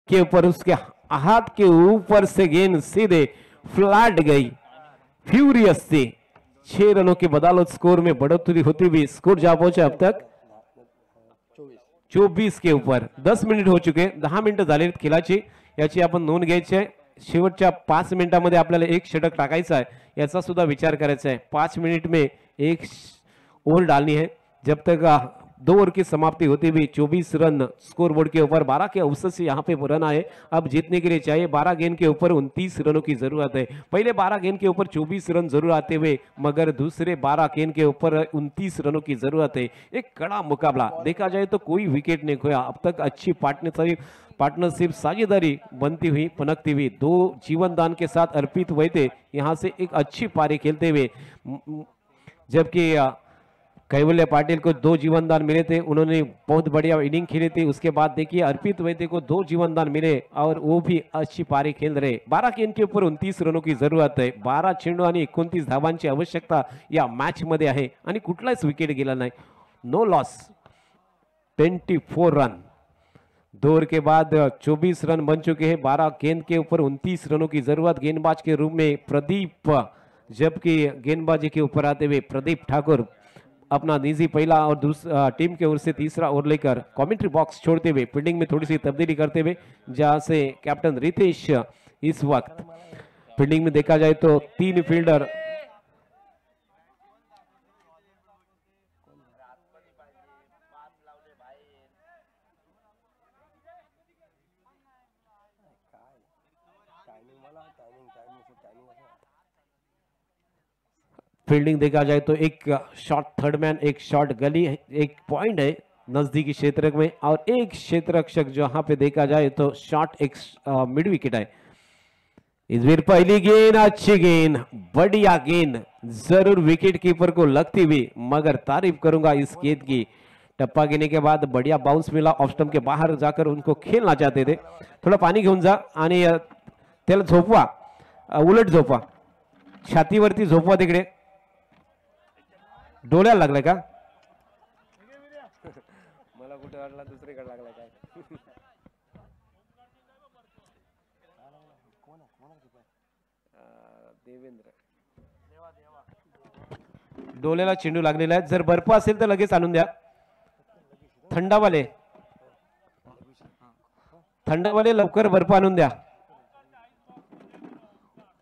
के ऊपर उसके हाथ के ऊपर से गेंद सीधे फ्लैट गई, फ्यूरियस से 6 रनों की बदौलत स्कोर में बढ़ोतरी होती हुई स्कोर जा पहुंचा अब तक 24 के ऊपर। 10 मिनिट हो चुके, 10 मिनिटं झाले खेळाची, याची आपण नोंद घ्यायची आहे। शेवटच्या 5 मिनिटांमध्ये आपल्याला 1 षटक टाकायचा आहे, याचा सुद्धा विचार करायचा आहे। 5 मिनट में 1 ओवर डालनी है, जब तक 2 ओवर की समाप्ति होती हुई 24 रन स्कोर बोर्ड के ऊपर, 12 के औसत से यहाँ पे रन आए। अब जीतने के लिए चाहिए 12 गेंद के ऊपर 29 रनों की जरूरत है। पहले 12 गेंद के ऊपर 24 रन जरूर आते हुए, मगर दूसरे 12 गेंद के ऊपर 29 रनों की जरूरत है। एक कड़ा मुकाबला देखा जाए तो कोई विकेट नहीं खोया अब तक। अच्छी पार्टनरशिप साझेदारी बनती हुई पनकती हुई 2 जीवन दान के साथ अर्पित वैद्य यहाँ से एक अच्छी पारी खेलते हुए, जबकि कैवल्य पाटिल को 2 जीवनदान मिले थे, उन्होंने बहुत बढ़िया इनिंग खेली थी। उसके बाद देखिए अर्पित वैद्य को 2 जीवनदान मिले और वो भी अच्छी पारी खेल रहे। 12 गेंद के ऊपर 29 रनों की जरूरत है। 12 चेंडू आणि 29 धावांची आवश्यकता या मॅच मध्ये आहे आणि कुठलाच विकेट गेला नाही। No loss 24 run. 2 ओवर के बाद 24 रन बन चुके हैं। 12 गेंद के ऊपर 29 रनों की जरूरत गेंदबाज के रूप में प्रदीप, जबकि गेंदबाजी के ऊपर आते हुए प्रदीप ठाकुर अपना निजी पहला और दूसरा टीम के ओर से तीसरा ओवर लेकर कमेंट्री बॉक्स छोड़ते हुए फील्डिंग में थोड़ी सी तब्दीली करते हुए, जहां से कैप्टन रितेश इस वक्त फील्डिंग में देखा जाए तो 3 फील्डर फील्डिंग देखा जाए तो एक शॉट थर्ड मैन, एक शॉट गली, एक पॉइंट है नजदीकी क्षेत्र में और एक क्षेत्र रक्षक जहां पे देखा जाए तो शॉट एक मिड विकेट है। इस बार पहली गेंद अच्छी गेंद, बढ़िया गेंद, जरूर विकेट कीपर को लगती हुई, मगर तारीफ करूंगा इस गेंद की। टप्पा गिरने के बाद बढ़िया बाउंस मिला, ऑफ स्टंप के बाहर जाकर उनको खेलना चाहते थे। थोड़ा पाणी घेऊन जा आणि त्याला झोपवा, उलट झोपवा, छातीवरती झोपवा, तिकडे डोळ्याला लागलाय का? मला कुठे वाटला दुसरीकडे लागलाय काय? देवेंद्र, डोळ्याला चेंडू लागलेला आहे. जर बर्फ असेल तर लगेच आणून द्या. थंडावाले लवकर बर्फ आणून द्या.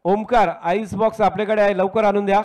ओमकार, आईस बॉक्स आपल्याकडे आहे, लवकर आणून द्या.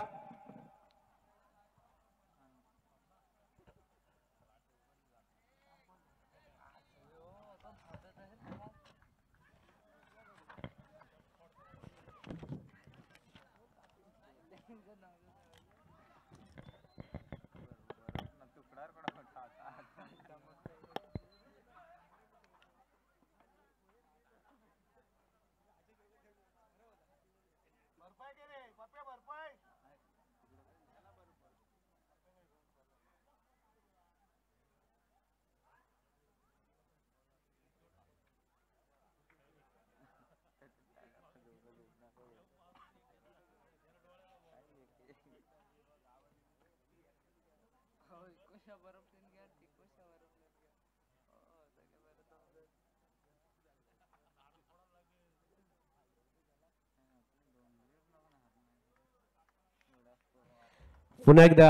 पुन्हा एकदा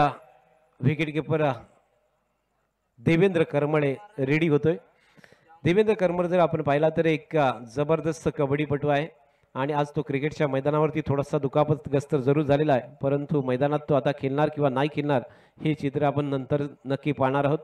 विकेट कीपर देवेंद्र करमळे रेडी होतोय. देवेंद्र करमळे जर आपण पाहिला तर एक जबरदस्त कबड्डीपटू आहे आणि आज तो क्रिकेटच्या मैदानावरती थोडासा दुखापतग्रस्त जरूर झालेला आहे, परंतु मैदानात तो आता खेळणार किंवा नाही खेळणार हे चित्र आपण नंतर नक्की पाहणार आहोत.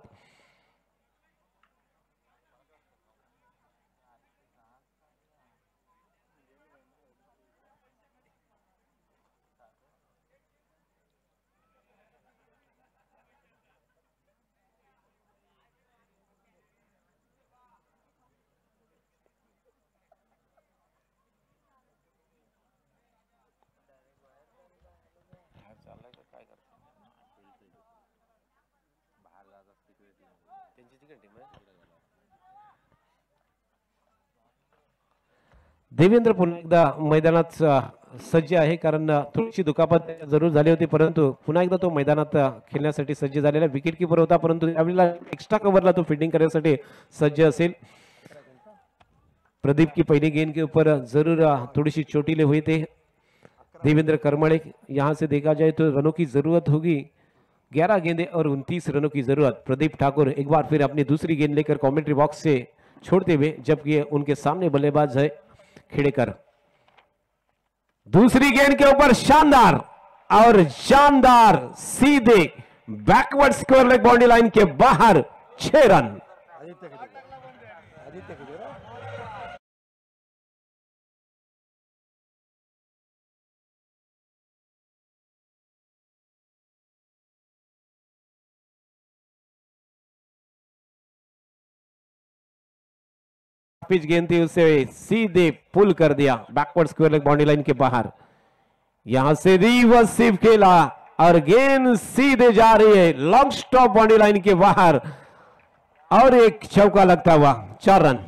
देवेंद्र पुन्हा एकदा मैदानात सज्ज आहे, कारण थोडीशी दुखापत जरूर झाली होती, परंतु पुन्हा एकदा तो मैदानात खेळण्यासाठी सज्ज झालेला. विकेट कीपर होता, परंतु त्यावेळेला एक्स्ट्रा कव्हरला तो फील्डिंग करण्यासाठी सज्ज असेल. प्रदीप की पहली गेंद के ऊपर जरूर थोड़ी सी चोटिले हुए थे देवेंद्र करमळे. यहां से देखा जाए तो रनों की जरूरत होगी, 11 गेंदें और 29 रनों की जरूरत. प्रदीप ठाकुर एक बार फिर अपनी दूसरी गेंद लेकर कमेंट्री बॉक्स से छोड़ते हुए, जबकि उनके सामने बल्लेबाज है खेड़ेकर. दूसरी गेंद के ऊपर शानदार और शानदार सीधे backward square leg boundary line के बाहर 6 रन. पिच गेंद थी, उसे सीधे पुल कर दिया backward square leg boundary line के बाहर. यहां से रिवर्सिव खेला और गेंद सीधे जा रही है लॉन्ग स्टॉप बाउंड्री लाइन के बाहर और एक चौका लगता हुआ 4 रन.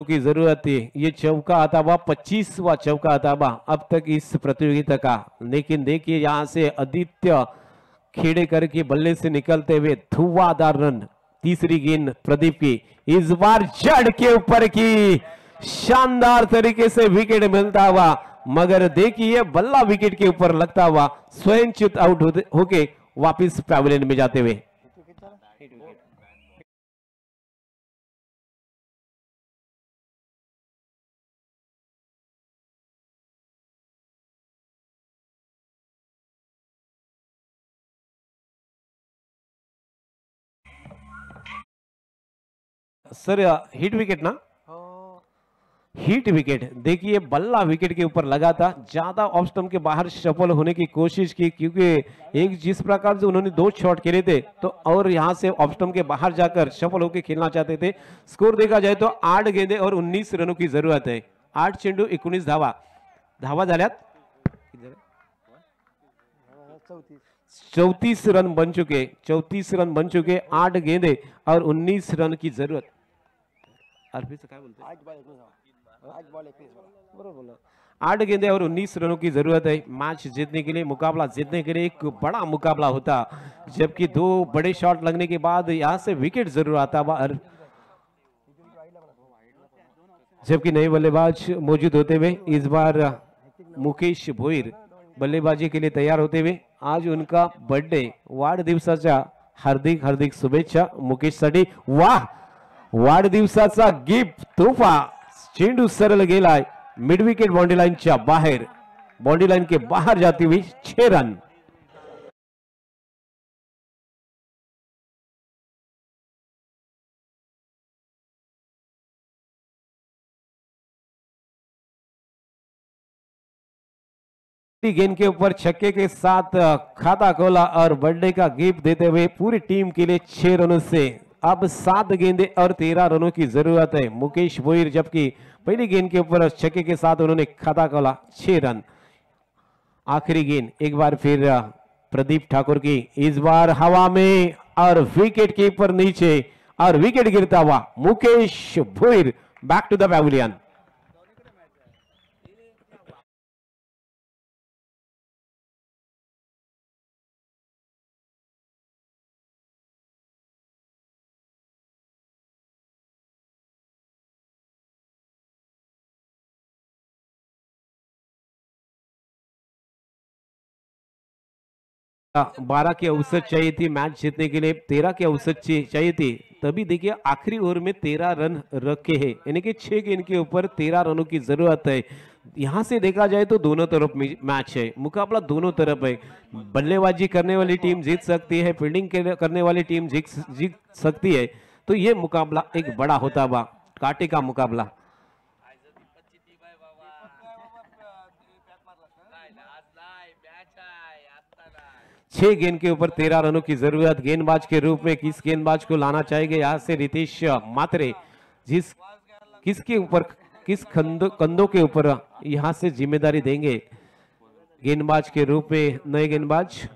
की जरूरत है। ये चौका आता हुआ 25वां चौका आता हुआ अब तक इस प्रतियोगिता का। लेकिन देखिए यहाँ से आदित्य खेड़ेकर के बल्ले से निकलते हुए धुआंधार रन। तीसरी गेंद प्रदीप की, इस बार जड़ के ऊपर की शानदार तरीके से विकेट मिलता हुआ, मगर देखिए बल्ला विकेट के ऊपर लगता हुआ स्वयं च्युत आउट होके वापिस पैवेलियन में जाते हुए। सर हिट विकेट ना, हिट विकेट। देखिए बल्ला विकेट के ऊपर लगा था, ज्यादा ऑफ स्टंप के बाहर सफल होने की कोशिश की, क्योंकि एक जिस प्रकार से उन्होंने 2 शॉट खेले थे तो और यहां से ऑफ स्टंप के बाहर जाकर सफल होकर खेलना चाहते थे। स्कोर देखा जाए तो 8 गेंदे और 19 रनों की जरूरत है। 8 चेंडू 19 धावा। धावा झाल्यात 34 रन बन चुके, 34 रन बन चुके। 8 गेंदे और 19 रन की जरूरत। अर्पित काय बोलते, 8 गेंदे और 19 रनों की जरूरत है मैच जीतने के लिए, मुकाबला जीतने के लिए। एक बड़ा मुकाबला होता, जबकि 2 बड़े शॉट लगने के बाद यहां से विकेट जरूर आता, जबकि नए बल्लेबाज मौजूद होते हुए इस बार मुकेश भोईर बल्लेबाजी के लिए तैयार होते हुए। आज उनका बर्थडे, वाढदिवसाच्या हार्दिक हार्दिक शुभेच्छा मुकेशसाठी। वाह, वाढदिवसाचा गिफ्ट तोहफा। चेंडू सरळ गेलाय मिड विकेट बाउंड्री लाईनच्या बाहेर, बाउंड्री लाईन के बाहर जाती हुई 6 रन। गेंद के ऊपर छक्के के साथ खाता खोला और बर्थडे का गिफ्ट देते हुए पूरी टीम के लिए 6 रनों से अब 7 गेंदे और 13 रनों की जरूरत है मुकेश भोईर, जबकि पहली गेंद के ऊपर छक्के के साथ उन्होंने खाता खोला 6 रन। आखिरी गेंद एक बार फिर प्रदीप ठाकुर की, इस बार हवा में और विकेट कीपर नीचे और विकेट गिरता हुआ Mukesh Bhoir back to the pavilion. बारह की औसत चाहिए थी मैच जीतने के लिए, 13 की औसत चाहिए थी। तभी देखिए आखिरी ओवर में 13 रन रखे हैं, यानी कि 6 गेंद के ऊपर 13 रनों की जरूरत है। यहां से देखा जाए तो दोनों तरफ मैच है, मुकाबला दोनों तरफ है। बल्लेबाजी करने वाली टीम जीत सकती है, फील्डिंग करने वाली टीम जीत सकती है। तो ये मुकाबला एक बड़ा होता हुआ कांटे का मुकाबला। 6 गेंद के ऊपर 13 रनों की जरूरत। गेंदबाज के रूप में किस गेंदबाज को लाना चाहेंगे यहाँ से रितेश मात्रे, किसके ऊपर किस कंधों के ऊपर यहाँ से जिम्मेदारी देंगे गेंदबाज के रूप में? नए गेंदबाज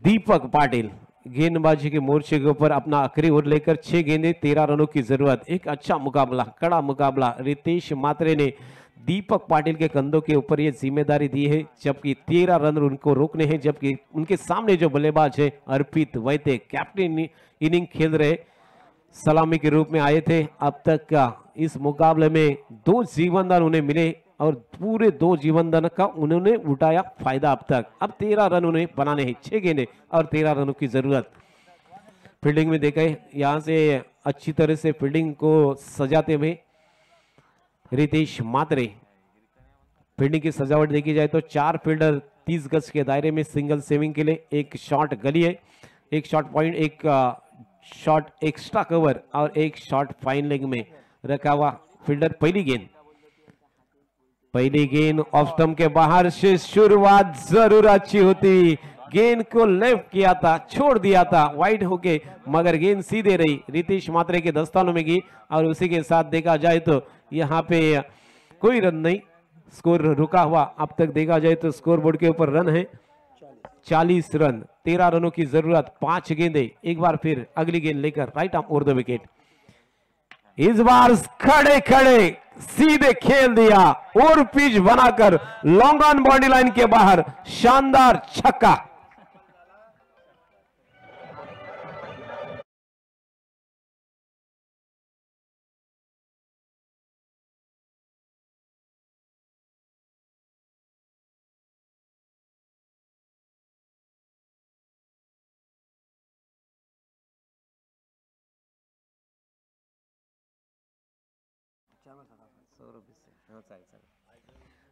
दीपक पाटिल गेंदबाजी के मोर्चे के ऊपर अपना आखिरी ओवर लेकर 6 गेंदे 13 रनों की जरूरत। एक अच्छा मुकाबला, कड़ा मुकाबला। रितेश मात्रे ने दीपक पाटिल के कंधों के ऊपर ये जिम्मेदारी दी है, जबकि 13 रन उनको रोकने हैं। जबकि उनके सामने जो बल्लेबाज है अर्पित वैद्य, कैप्टन इनिंग खेल रहे, सलामी के रूप में आए थे। अब तक का इस मुकाबले में 2 जीवनदान उन्हें मिले और पूरे 2 जीवनदान का उन्होंने उठाया फायदा अब तक। अब 13 रन उन्हें बनाने हैं, 6 गेंदे और 13 रनों की जरूरत। फील्डिंग में देखे यहां से अच्छी तरह से फील्डिंग को सजाते हुए रितेश मात्रे। फील्डिंग की सजावट देखी जाए तो 4 फील्डर 30 गज के दायरे में सिंगल सेविंग के लिए, 1 शॉट गली है, 1 shot point, 1 shot extra cover और 1 शॉट फाइन लेग में रखा हुआ फील्डर। पहली गेंद ऑफ स्टंप के बाहर से शुरुआत जरूर अच्छी होती, गेंद को लेफ्ट किया था, छोड़ दिया था वाइड होके, मगर गेंद सीधे रही, रितेश मात्रे के दस्तानों में गई। और उसी के साथ देखा जाए तो यहाँ पे कोई रन नहीं, स्कोर रुका हुआ। अब तक देखा जाए तो स्कोर बोर्ड के ऊपर रन है 40 रन, 13 रनों की जरूरत, 5 गेंदे। एक बार फिर अगली गेंद लेकर right arm over the wicket. इस बार खड़े खड़े सीधे खेल दिया और पिच बनाकर लॉन्ग ऑन बॉडी लाइन के बाहर शानदार छक्का।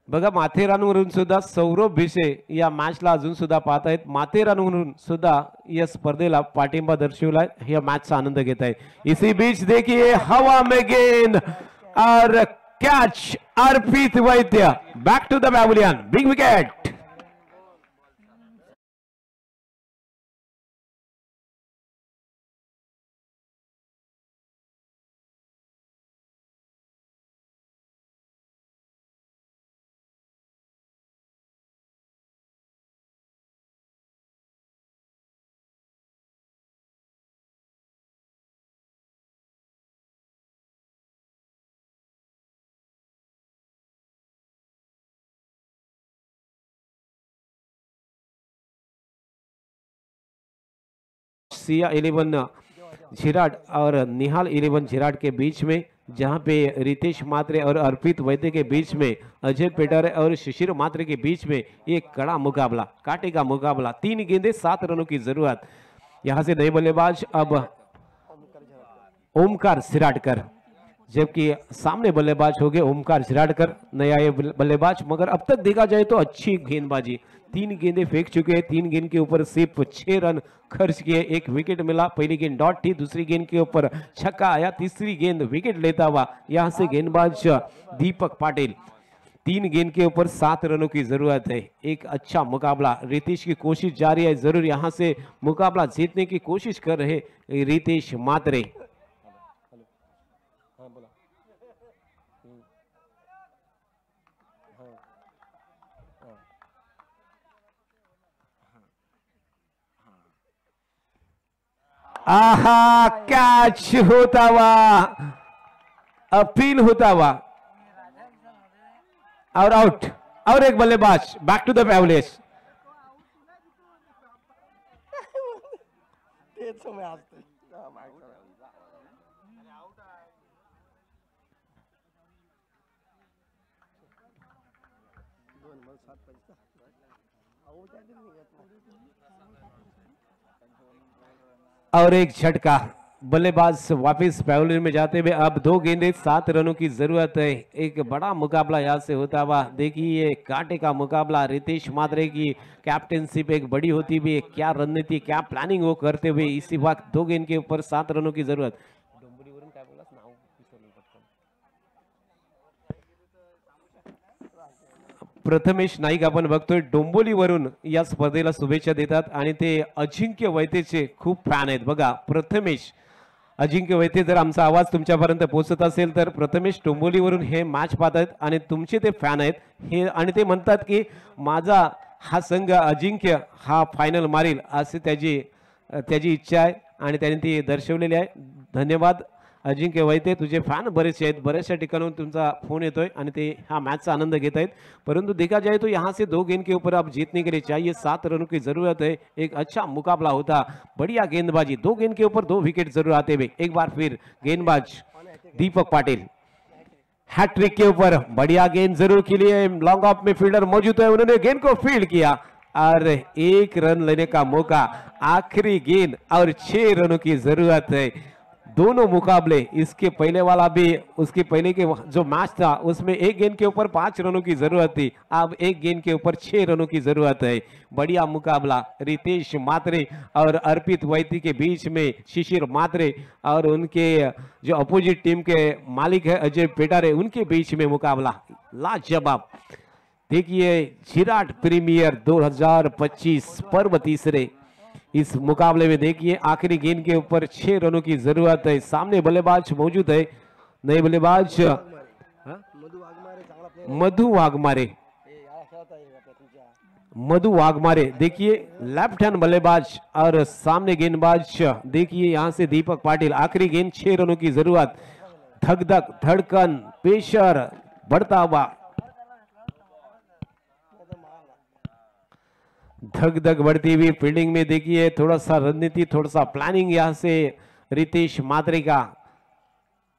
बघा माथेरानवरून सुद्धा सौरभ भिसे या मॅचला अजून सुद्धा पाहत आहेत. माथेरानवरून सुद्धा या स्पर्धेला पाठिंबा दर्शवलाय, या मॅचचा आनंद घेत आहे. इसी बीच देखिए हवा में गेंद और catch Arpit Vaidya back to the pavilion, big wicket. Siya 11 Jhirad और निहाल 11 झिराड के बीच में, जहां पे रितेश मात्रे और अर्पित वैद्य के बीच में, अजय पेटारे और शिशिर मात्रे के बीच में एक कड़ा मुकाबला, कांटे का मुकाबला. 3 गेंदे 7 रनों की जरूरत. यहां से नए बल्लेबाज अब ओमकार सिराडकर, जबकि सामने बल्लेबाज हो गए ओमकार सिराडकर, नया बल्लेबाज. मगर अब तक देखा जाए तो अच्छी गेंदबाजी, 3 गेंदे फेंक चुके हैं. 3 गेंद के ऊपर सिर्फ 6 रन खर्च किए, 1 विकेट मिला. पहली गेंद डॉट थी, दूसरी गेंद के ऊपर छक्का आया, तीसरी गेंद विकेट लेता हुआ यहां से गेंदबाज दीपक पाटिल. 3 गेंद के ऊपर 7 रनों की जरूरत है. एक अच्छा मुकाबला, रितेश की कोशिश जारी है, जरूर यहां से मुकाबला जीतने की कोशिश कर रहे रितेश मात्रे. आहा, कैच होता हुआ, अपील होता हुआ और आउट. और एक बल्लेबाज बैक टू द पैविलियन. और एक झटका, बल्लेबाज वापस पैविलियन में जाते हुए. अब 2 गेंदे 7 रनों की जरूरत है. एक बड़ा मुकाबला यहां से होता हुआ. देखिए कांटे का मुकाबला, रितेश मात्रे की कैप्टनशिप एक बड़ी होती हुई, क्या रणनीति, क्या प्लानिंग वो करते हुए. इसी वक्त 2 गेंद के ऊपर 7 रनों की जरूरत. प्रथमेश नाईक आपण बघतोय डोंबिवलीवरून या स्पर्धेला शुभेच्छा देतात आणि ते अजिंक्य वैद्यचे खूप फॅन आहेत. बघा प्रथमेश, अजिंक्य वैद्य, जर आमचा आवाज तुमच्यापर्यंत पोहोचत असेल तर प्रथमेश डोंबिवलीवरून हे मॅच पाहतात आणि तुमचे ते फॅन आहेत हे, आणि ते म्हणतात की माझा हा संघ अजिंक्य हा फायनल मारेल असे त्याची इच्छा आहे आणि त्यांनी ती दर्शवलेली आहे. धन्यवाद अजिंक्य वैद्य, तुझे फॅन बरेचसे आहेत, बऱ्याचशा ठिकाणून तुमचा फोन येतोय आणि ते हा मैच आनंद घेत आहेत. परंतु देखा जाए तो यहाँ से 2 गेंद के ऊपर अब जीतने के लिए चाहिए 7 रनों की जरूरत है. एक अच्छा मुकाबला होता, बढ़िया गेंदबाजी, 2 गेंद के ऊपर 2 विकेट जरूर आते हुए. एक बार फिर गेंदबाज दीपक पाटिल हैट्रिक के ऊपर, बढ़िया गेंद जरूर खेली है. लॉन्ग ऑफ में फील्डर मौजूद है, उन्होंने गेंद को फील्ड किया और 1 रन लेने का मौका. आखिरी गेंद और 6 रनों की जरूरत है. दोनों मुकाबले, इसके पहले वाला भी, उसके पहले के जो मैच था उसमें 1 गेंद के ऊपर 5 रनों की जरूरत थी, अब 1 गेंद के ऊपर 6 रनों की जरूरत है. बढ़िया मुकाबला रितेश मात्रे और अर्पित वैद्य के बीच में. शिशिर मात्रे और उनके जो अपोजिट टीम के मालिक है अजय पेटारे, उनके बीच में मुकाबला लाजवाब. देखिए झिराट प्रीमियर 2025 पर्व तीसरे, इस मुकाबले में देखिए आखिरी गेंद के ऊपर 6 रनों की जरूरत है. सामने बल्लेबाज मौजूद है, नए बल्लेबाज मधु वाघमारे. देखिए लेफ्ट हैंड बल्लेबाज और सामने गेंदबाज देखिए यहां से दीपक पाटिल. आखिरी गेंद 6 रनों की जरूरत. धक धक धड़कन पेशर बढ़ता हुआ, धक धक बढ़ती हुई फील्डिंग में देखिए थोड़ा सा रणनीति, थोड़ा सा प्लानिंग यहां से रितेश मात्रे का,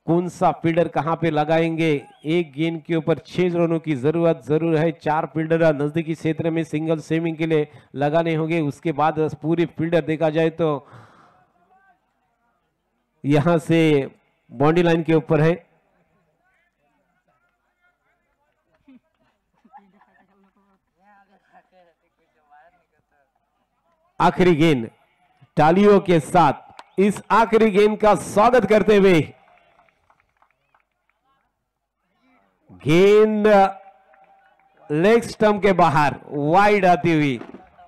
कौन सा फील्डर कहां पे लगाएंगे। एक गेंद के ऊपर 6 रनों की जरूरत जरूर है। 4 फील्डर नजदीकी क्षेत्र में सिंगल सेविंग के लिए लगाने होंगे। उसके बाद पूरे फील्डर देखा जाए तो यहां से बाउंड्री लाइन के ऊपर है। आखिरी गेंद तालियों के साथ इस आखिरी गेंद का स्वागत करते हुए गेंद लेग स्टंप के बाहर वाइड आती हुई।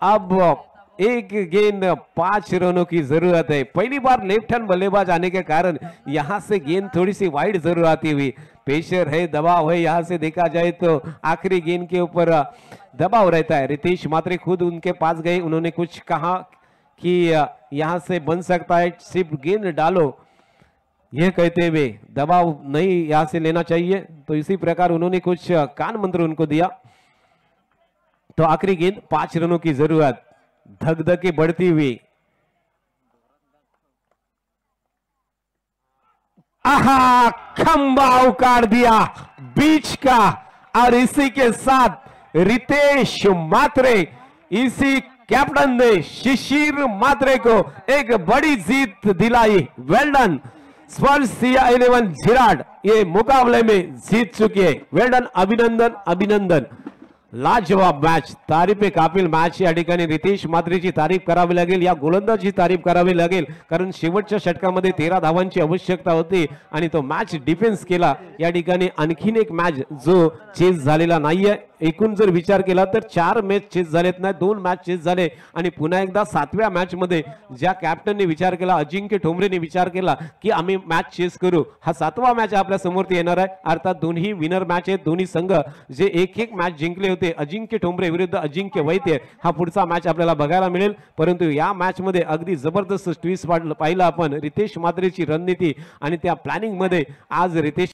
अब एक गेंद 5 रनों की जरूरत है। पहली बार लेफ्ट हैंड बल्लेबाज आने के कारण यहां से गेंद थोड़ी सी वाइड जरूर आती हुई। प्रेशर है, दबाव है, यहां से देखा जाए तो आखिरी गेंद के ऊपर दबाव रहता है। रितेश मात्रे खुद उनके पास गए, उन्होंने कुछ कहा कि यहां से बन सकता है, सिर्फ गेंद डालो, यह कहते हुए दबाव नहीं यहां से लेना चाहिए। तो इसी प्रकार उन्होंने कुछ कान मंत्र उनको दिया। तो आखिरी गेंद 5 रनों की जरूरत, धक-धकी बढ़ती हुई। आहा, खंबा उखाड़ दिया बीच का, और इसी के साथ रितेश मात्रे, इसी कैप्टन ने शिशिर मात्रे को एक बड़ी जीत दिलाई। वेल डन। स्पर्शिया 11 झिराड ये मुकाबले में जीत चुकी है। वेल डन, अभिनंदन अभिनंदन। लाजवाब मॅच, तारीफे कापील मॅच या ठिकाणी रितेश मात्रेची तारीफ करावी लागेल, या गोलंदाजी तारीफ करावी लागेल, कारण शेवटच्या षटकामध्ये 13 धावांची आवश्यकता होती आणि तो मॅच डिफेन्स केला। या ठिकाणी आणखीन एक मॅच जो चेस झालेला नाहीये। एकूण जर विचार केला तर 4 मॅच चेस झालेत नाही, 2 मॅच चेस झाले, आणि पुन्हा एकदा 7व्या मॅच मध्ये ज्या कॅप्टनने विचार केला, अजिंक्य ठोंबरेने विचार केला की आम्ही मॅच चेस करू, हा 7वा मॅच आपल्या समोर येणार आहे। अर्थात दोन्ही विनर मॅच आहेत, दोन्ही संघ जे एक मॅच जिंकले होते, अजिंक्य ठोंबरे विरुद्ध अजिंक्य वैद्य, हा पुढचा मॅच आपल्याला बघायला मिळेल। परंतु या मॅच मध्ये अगदी जबरदस्त ट्विस्ट पाहिला आपण, रितेश मात्रेची रणनीती आणि त्या प्लॅनिंग मध्ये आज रितेश